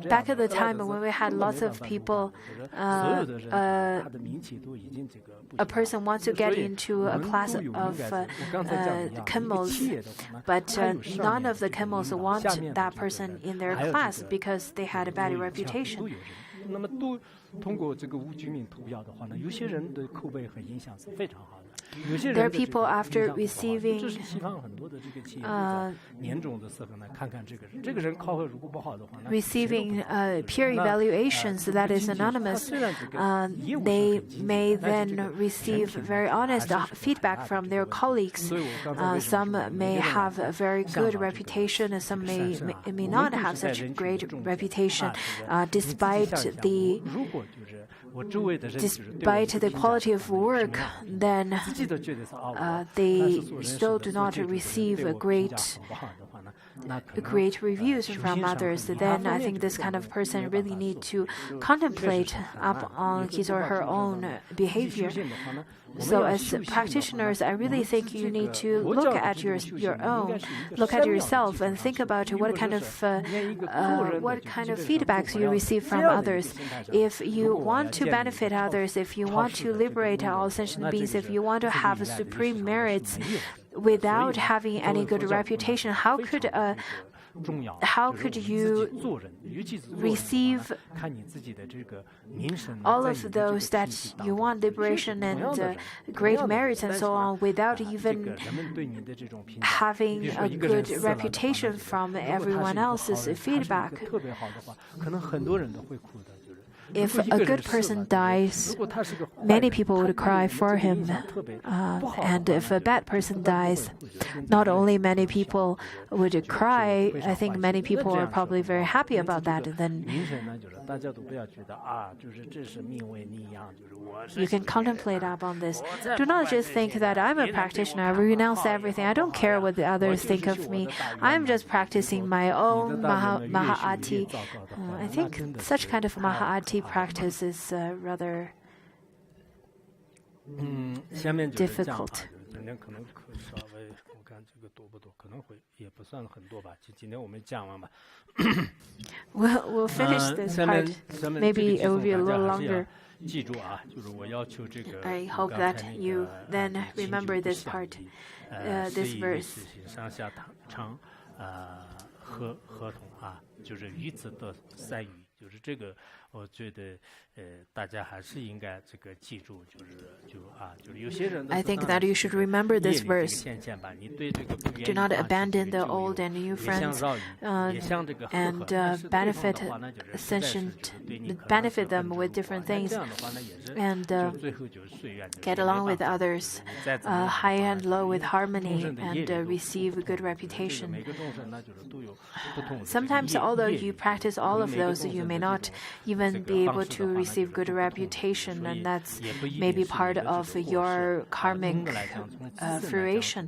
Back at the time when we had lots of people, a person wants to get into a class of Khenmos, but none of the Khenmos want that person in their class because they had a bad reputation. There are people after receiving peer evaluations that is anonymous. They may then receive very honest feedback from their colleagues. Some may have a very good reputation, and some may not have such a great reputation, despite the quality of work. Then they still do not receive great reviews from others. Then I think this kind of person really need to contemplate up on his or her own behavior. So as practitioners, I really think you need to look at your own, look at yourself, and think about what kind of feedbacks you receive from others. If you want to benefit others, if you want to liberate all sentient beings, if you want to have supreme merits without having any good reputation, how could you receive all of those that you want, liberation and great merits and so on, without even having a good reputation from everyone else's feedback? If a good person dies, many people would cry for him. And if a bad person dies, not only many people would cry, I think many people are probably very happy about that. And then you can contemplate upon this. Do not just think that I'm a practitioner, I renounce everything. I don't care what the others think of me. I'm just practicing my own Maha'ati. I think such kind of Maha'ati practice is rather difficult. We'll finish this part. Maybe it will be a little longer. I hope that you then remember this part, this verse. 就是鱼子得三鱼，就是这个，我觉得大家还是应该这个记住，就是有些人 I think that you should remember this verse. 现象吧，你对这个不愿意 Do not abandon the old and new friends and benefit them with different things and get along with others, high and low with harmony, and receive good reputation. Sometimes, although you practice all of those, you may not even be able to receive good reputation, and that's maybe part of your karmic fruition.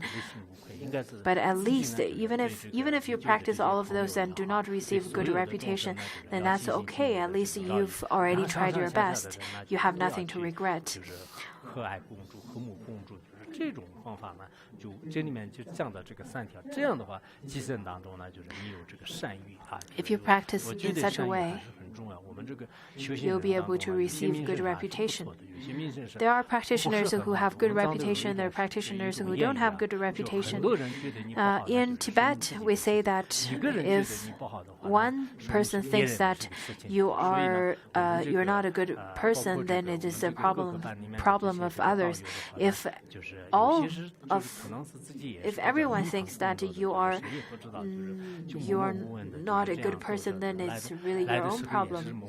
But at least, even if you practice all of those and do not receive good reputation, then that's okay. At least you've already tried your best. You have nothing to regret. 这种方法呢，就这里面就讲到这个3条。这样的话，基层当中呢，就是你有这个善欲啊。If you practice in such a way, 很重要。我们这个修行 you'll be able to receive good reputation. There are practitioners who have good reputation. There are practitioners who don't have good reputation. In Tibet, we say that if one person thinks that you're not a good person, then it is a problem of others. If everyone thinks that you are not a good person, then it's really your own problem.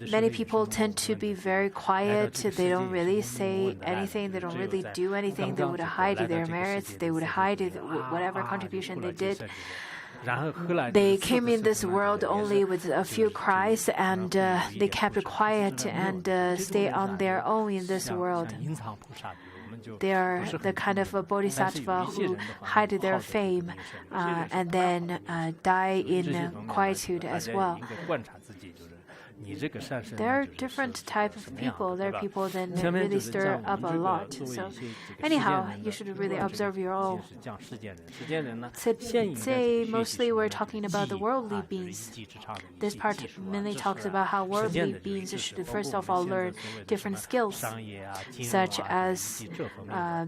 Many people tend to be very quiet. They don't really say anything. They don't really do anything. They would hide their merits. They would hide whatever contribution they did. They came in this world only with a few cries, and they kept quiet and stay on their own in this world. They are the kind of a bodhisattva who hide their fame and then die in quietude as well. There are different types of people. There are people that really stir up a lot. So anyhow, you should really observe your own. Today, mostly we're talking about the worldly beings. This part mainly talks about how worldly beings should first of all learn different skills, such as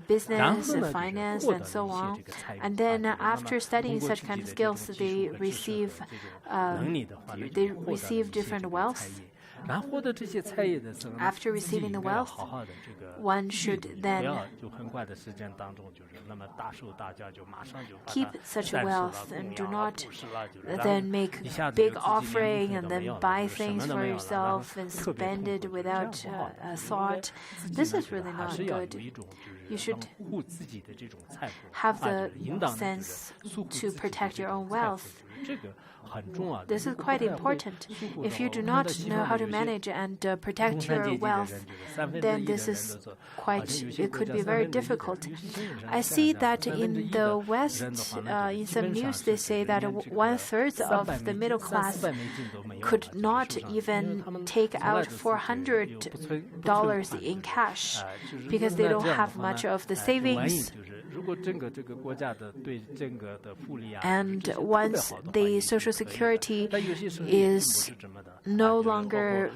business, finance, and so on. And then after studying such kind of skills, they receive different wealth. After receiving the wealth, one should then keep such wealth and do not then make big offering and then buy things for yourself and spend it without a thought. This is really not good. You should have the sense to protect your own wealth. This is quite important. If you do not know how to manage and protect your wealth, then it could be very difficult. I see that in the West, in some news, they say that 1/3 of the middle class could not even take out $400 in cash because they don't have much of the savings. And once the Social Security is no longer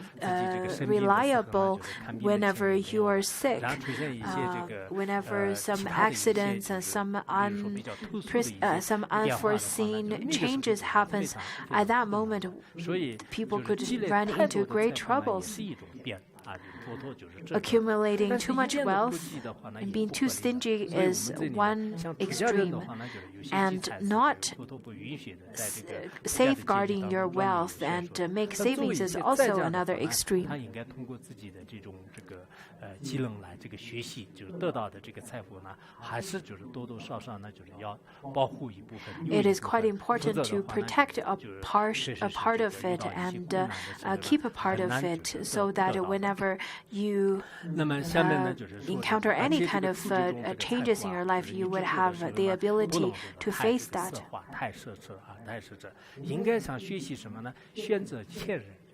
reliable whenever you are sick, whenever some accidents and some unforeseen changes happens, at that moment, people could run into great troubles. Accumulating too much wealth and being too stingy is one extreme, and not safeguarding your wealth and make savings is also another extreme. It is quite important to protect a part of it and keep a part of it so that whenever you encounter any kind of changes in your life, you would have the ability to face that.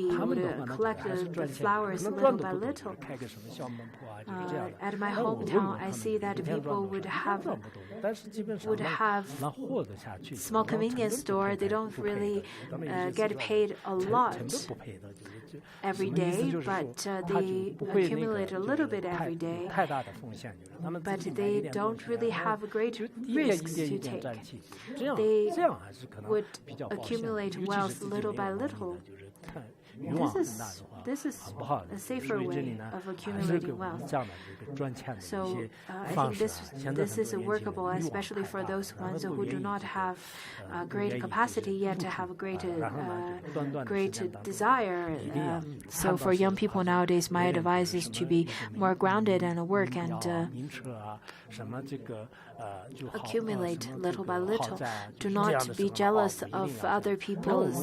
be able to collect the flowers little by little. At my hometown, I see that people would have small convenience store. They don't really get paid a lot every day, but they accumulate a little bit every day. But they don't really have great risks to take. They would accumulate wealth little by little. This is a safer way of accumulating wealth. So I think this is workable, especially for those ones who do not have great capacity yet to have a great desire. So for young people nowadays, my advice is to be more grounded and work and accumulate little by little. Do not be jealous of other people's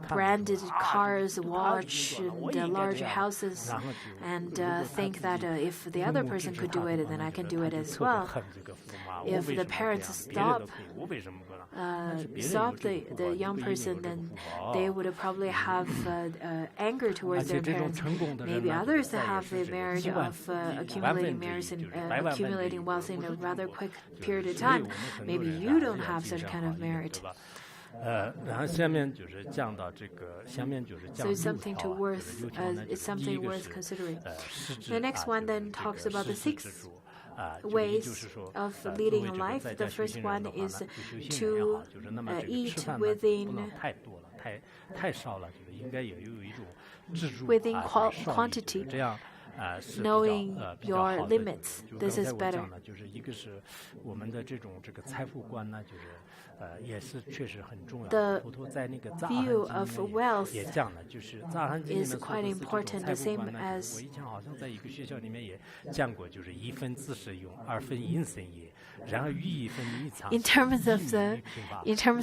branded cars, watch, large houses and think that if the other person could do it, then I can do it as well. If the parents stop the young person, then they would probably have anger towards their parents. Maybe others have the merit of accumulating wealth in a rather quick period of time. Maybe you don't have such kind of merit. So it's something worth considering. The next one then talks about the 6 ways of leading a life. The first one is to eat within quantity. Knowing your limits, this is better. The view of wealth is quite important, the same as in terms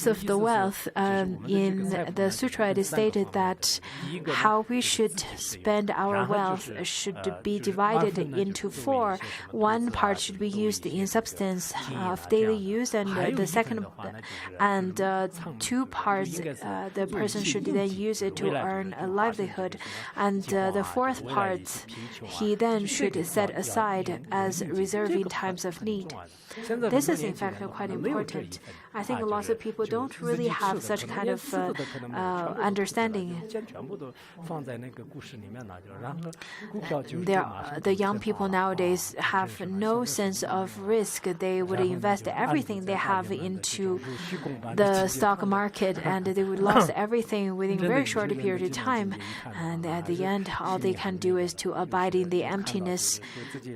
of the wealth, in the sutra it is stated that how we should spend our wealth should be divided into 4. One part should be used in substance of daily use, and the second and 2 parts the person should then use it to earn a livelihood, and the 4th part he then should set aside as reserve in times of need. This is in fact quite important. I think lots of people don't really have such kind of understanding. The young people nowadays have no sense of risk. They would invest everything they have into the stock market, and they would lose everything within a very short period of time. And at the end, all they can do is to abide in the emptiness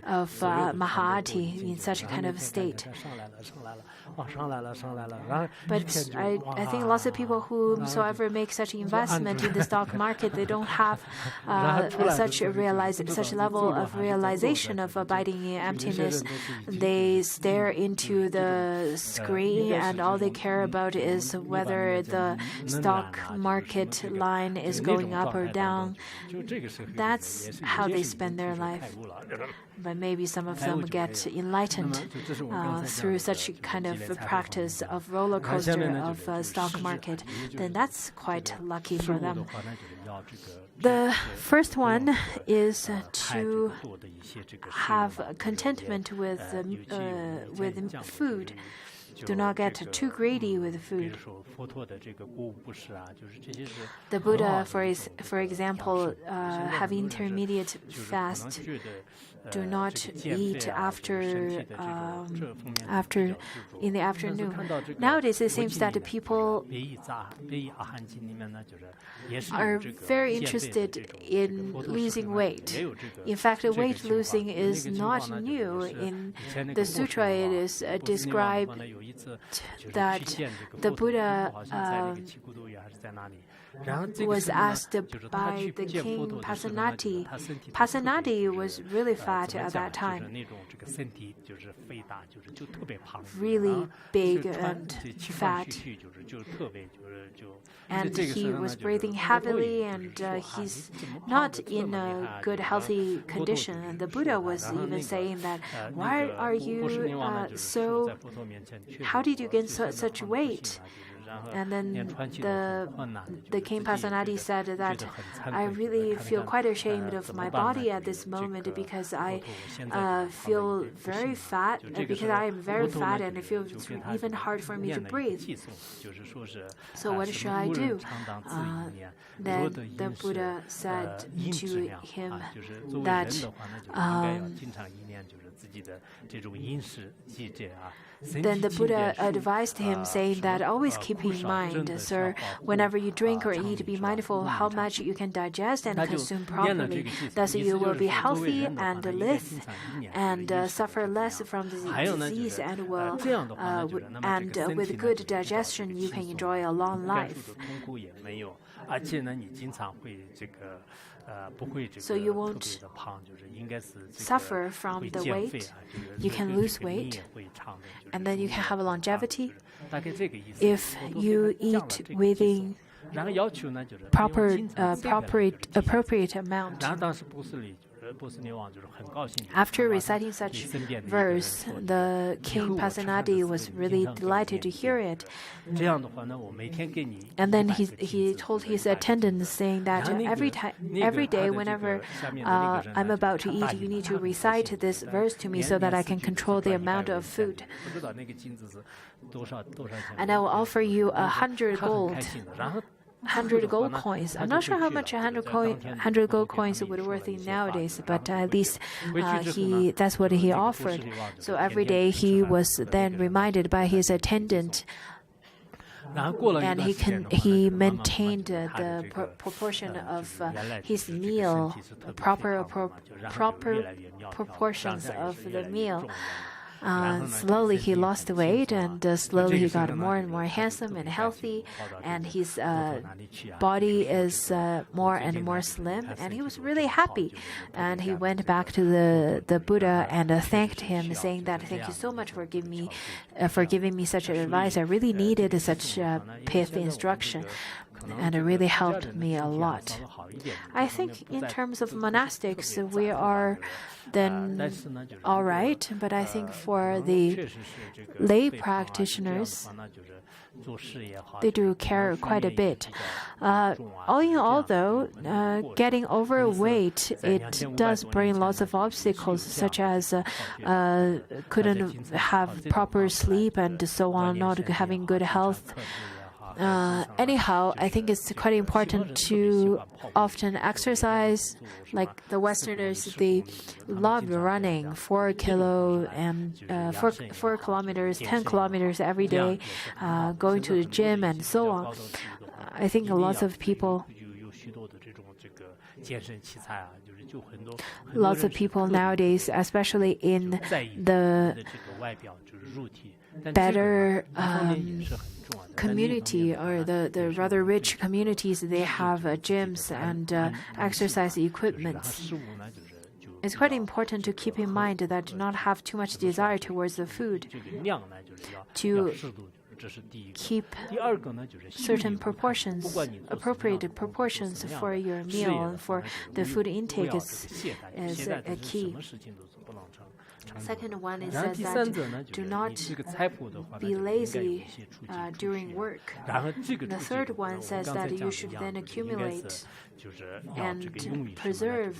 of Mahati in such a kind of state. But I think lots of people whomsoever make such investment in the stock market, they don't have such level of realization of abiding in emptiness. They stare into the screen, and all they care about is whether the stock market line is going up or down. That's how they spend their life. But maybe some of them get enlightened through such kind of practice of roller coaster of stock market, then that's quite lucky for them. The first one is to have contentment with food. Do not get too greedy with food. The Buddha, for example, have intermediate fast. Do not eat after in the afternoon. Nowadays, it seems that people are very interested in losing weight. In fact, weight losing is not new. In the sutra, it is described that the Buddha was asked by the king Pasenadi. Pasenadi was really fat at that time, really big and fat. And he was breathing heavily, and he's not in a good, healthy condition. And the Buddha was even saying that, why are you how did you gain such weight? And then the king Pasenadi said that I really feel quite ashamed of my body at this moment because I feel very fat, because I am very fat and it feels even hard for me to breathe. So what should I do? Then the Buddha said to him that then the Buddha advised him, saying that always keep in mind, sir, whenever you drink or eat, be mindful of how much you can digest and consume properly. Thus you will be healthy and live and suffer less from the disease, and with good digestion you can enjoy a long life. So you won't suffer from the weight. You can lose weight, and then you can have longevity. If you eat within 然后要求呢就是 appropriate amount. 然后当时波斯匿王就是很高兴。After reciting such verse, the king Pasenadi was really delighted to hear it. 这样的话呢，我每天给你。And then he told his attendants, saying that every day, whenever I'm about to eat, you need to recite this verse to me so that I can control the amount of food. And I will offer you 100 gold. 100 gold coins. I'm not sure how much 100 gold coins would be worth nowadays, but at least that's what he offered. So every day he was then reminded by his attendant, and he maintained the proportion of his meal, proper proportions of the meal. Slowly he lost weight, and slowly he got more and more handsome and healthy, and his body is more and more slim, and he was really happy. And he went back to the Buddha and thanked him, saying that thank you so much for giving me such advice. I really needed such pith instruction, and it really helped me a lot. I think in terms of monastics, we are then all right, but I think for the lay practitioners, they do care quite a bit. All in all, though, getting overweight, it does bring lots of obstacles, such as couldn't have proper sleep and so on, not having good health. Anyhow, I think it's quite important to often exercise. Like the Westerners, they love running 4 kilometers, 10 kilometers every day, going to the gym and so on. I think lots of people nowadays, especially in the better community or the rather rich communities, they have gyms and exercise equipment. It's quite important to keep in mind that do not have too much desire towards the food, to keep certain proportions, appropriate proportions for your meal and for the food intake is a key. Second one is that do not be lazy during work. The third one says that you should then accumulate and preserve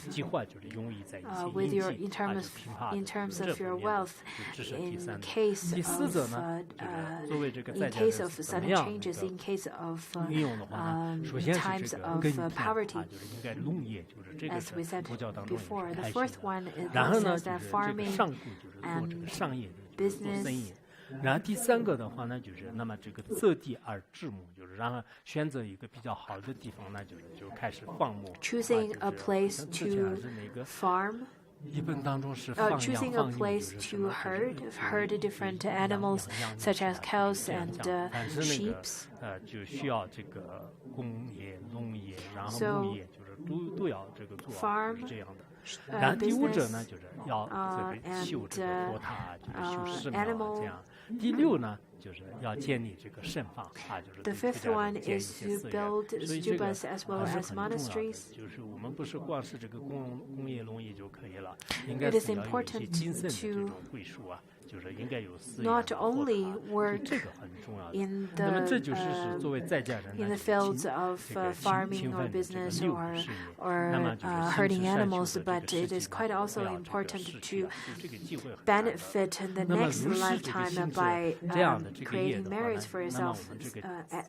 with your in terms of your wealth in case of sudden changes, in case of times of poverty, as we said before. The fourth one says that farming and business. 然后第三个的话呢，就是那么这个择地而治牧，就是让他选择一个比较好的地方呢，就开始放牧。Choosing a place to farm. Choosing a place to herd different animals such as cows and sheep. 就需要这个工业、农业，然后牧业，就是都要这个做，是这样的。然后第五者呢，就是要这个修这个佛塔，就是修寺庙这样。第六呢，就是要建立这个圣坊啊，就是 The fifth one is to build stupas as well as monasteries. 就是我们不是光是这个工业农业就可以了，应该是要有一些精神的这种归属啊。Not only work in the fields of farming or business or herding animals, but it is quite also important to benefit in the next lifetime by creating merits for yourself,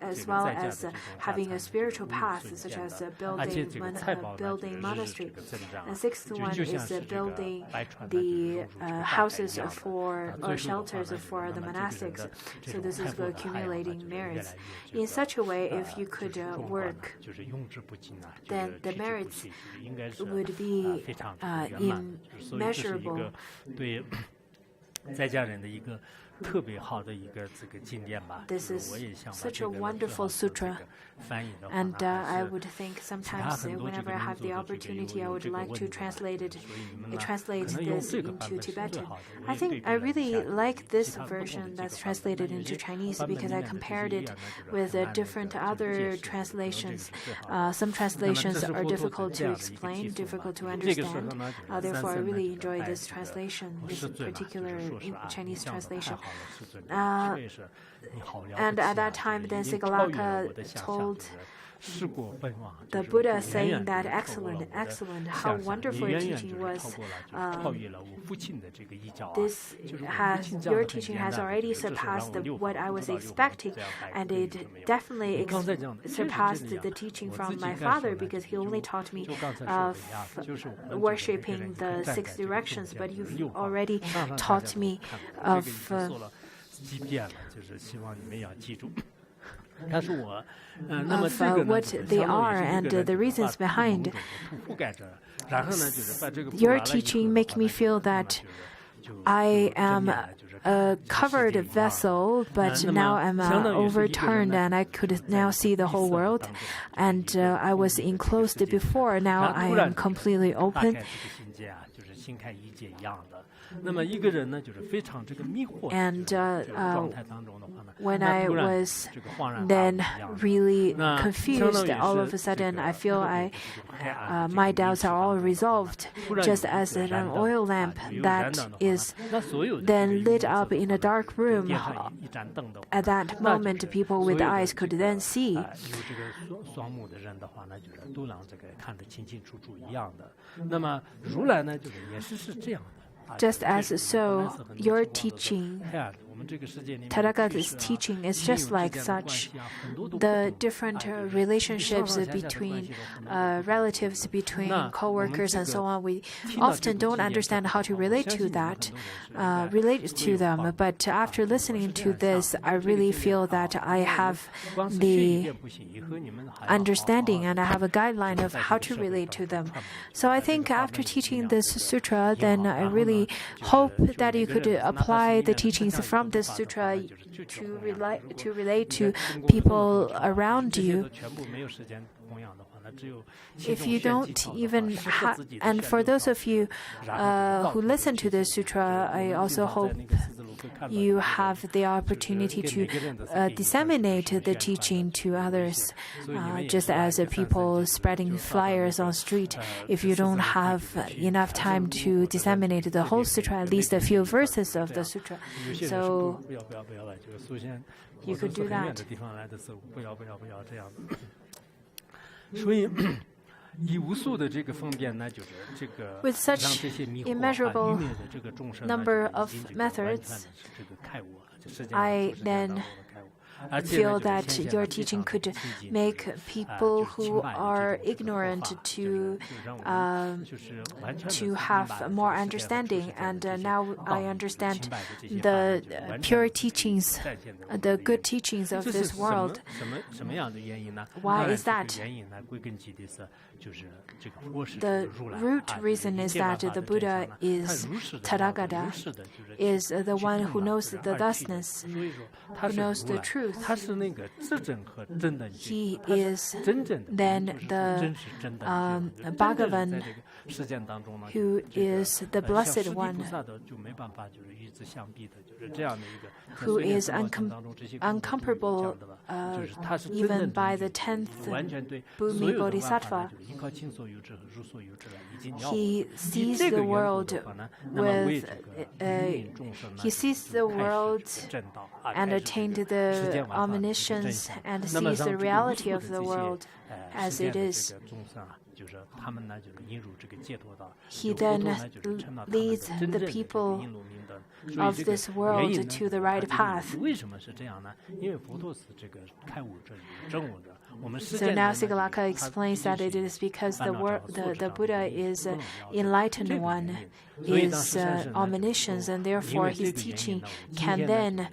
as well as having a spiritual path, such as building monastery. The sixth one is building the houses or shelters for the monastics. So this is accumulating merits. In such a way, if you could work, then the merits would be immeasurable. 在家人的一个 This is such a wonderful sutra. And I would think sometimes whenever I have the opportunity, I would like to translate this into Tibetan. I think I really like this version that's translated into Chinese because I compared it with different other translations. Some translations are difficult to explain, difficult to understand. Therefore, I really enjoy this translation, this particular Chinese translation. And at that time, then Sigalovada told the Buddha, saying that excellent, how wonderful your teaching was. Your teaching has already surpassed what I was expecting, and it definitely surpassed the teaching from my father, because he only taught me of worshipping the 6 directions, but you've already taught me of what they are and the reasons behind. Your teaching makes me feel that I am a covered vessel, but now I'm overturned and I could now see the whole world. And I was enclosed before, now I am completely open. And when I was then really confused, all of a sudden I feel my doubts are all resolved, just as an oil lamp that is then lit up in a dark room. At that moment, people with eyes could then see. Just as so, your teaching, Tathagata's teaching, is just like such. The different relationships between relatives, between co-workers, and so on, we often don't understand how to relate to them. But after listening to this, I really feel that I have the understanding and I have a guideline of how to relate to them. So I think after teaching this sutra, then I really hope that you could apply the teachings from this sutra to relate to people around you. If you don't even and for those of you who listen to this sutra, I also hope you have the opportunity to disseminate the teaching to others, just as people spreading flyers on street. If you don't have enough time to disseminate the whole sutra, at least a few verses of the sutra, so you could do that. With such immeasurable number of methods, I then feel that your teaching could make people who are ignorant to have more understanding. And now I understand the pure teachings, the good teachings of this world. Why is that? The root reason is that the Buddha is Tathagata, is the one who knows the thusness, who knows the truth. He is then the Bhagavan, who is the Blessed One, who is uncomparable even by the 10th Bhumi Bodhisattva. He sees the world and attained the omniscience and sees the reality of the world as it is. He then leads the people of this world to the right path. So now Sigalaka explains that it is because the Buddha is enlightened one, is omniscience, and therefore his teaching can then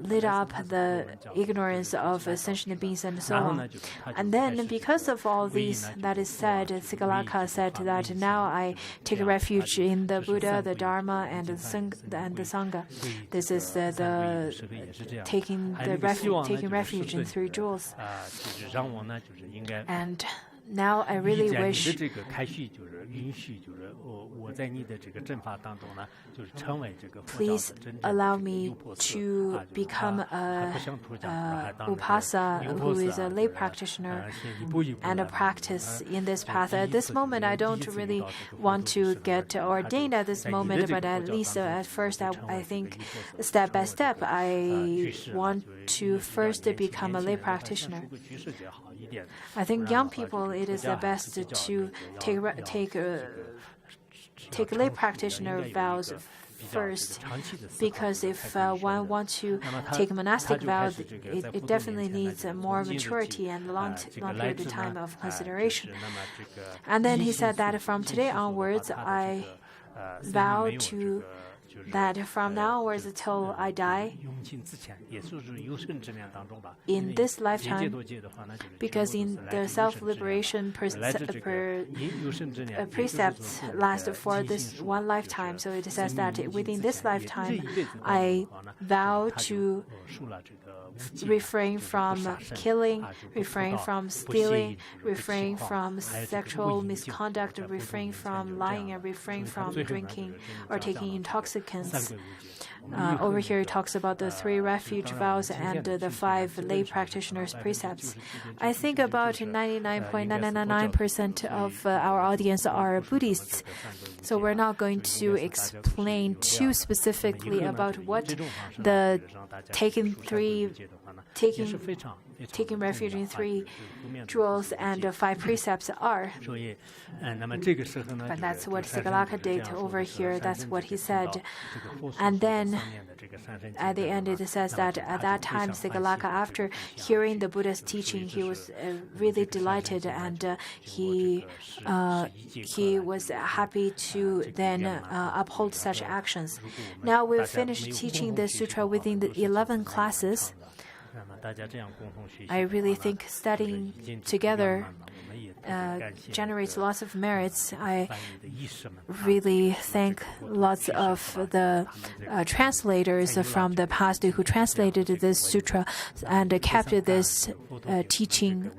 lit up the ignorance of sentient beings and so on. And then because of all these that is said, Sigalaka said that now I take refuge in the Buddha, the Dharma, and the Sangha. This is taking refuge in three jewels. And now I really wish please allow me to become a upasa who is a lay practitioner and a practice in this path. At this moment, I don't really want to get ordained at this moment, but at least at first, I think step by step, I want to first become a lay practitioner. I think young people, it is the best to take lay practitioner vows first, because if one wants to take monastic vows, it definitely needs more maturity and long period of time of consideration. And then he said that from today onwards, I vow to that from now onwards until I die in this lifetime, because in the self-liberation precepts last for this one lifetime. So it says that within this lifetime, I vow to refrain from killing, refrain from stealing, refrain from sexual misconduct, refrain from lying, and refrain from drinking or taking intoxicants. Over here, it talks about the 3 refuge vows and the 5 lay practitioners' precepts. I think about 99.999% of our audience are Buddhists. So we're not going to explain too specifically about what the taking refuge in 3 jewels and 5 precepts are. But that's what Sigalaka did over here. That's what he said. And then at the end, it says that at that time, Sigalaka, after hearing the Buddha's teaching, he was really delighted, and he was happy to then uphold such actions. Now we've finished teaching the sutra within the 11 classes. I really think studying together generates lots of merits. I really thank lots of the translators from the past who translated this sutra and kept this teaching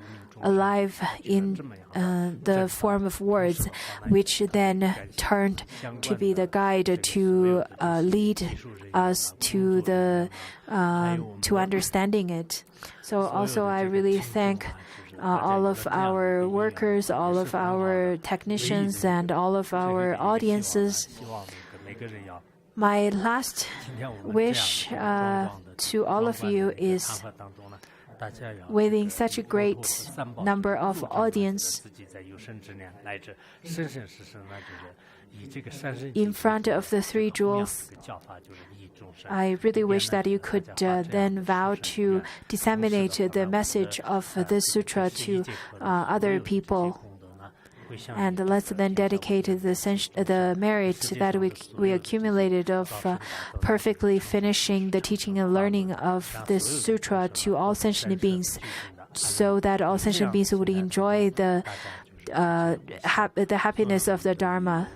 alive in the form of words, which then turned to be the guide to lead us to to understanding it. So also I really thank all of our workers, all of our technicians, and all of our audiences. My last wish to all of you is, within such a great number of audience, in front of the 3 jewels, I really wish that you could then vow to disseminate the message of this sutra to other people. And let's then dedicate the merit that we accumulated of perfectly finishing the teaching and learning of this sutra to all sentient beings, so that all sentient beings would enjoy the happiness of the Dharma.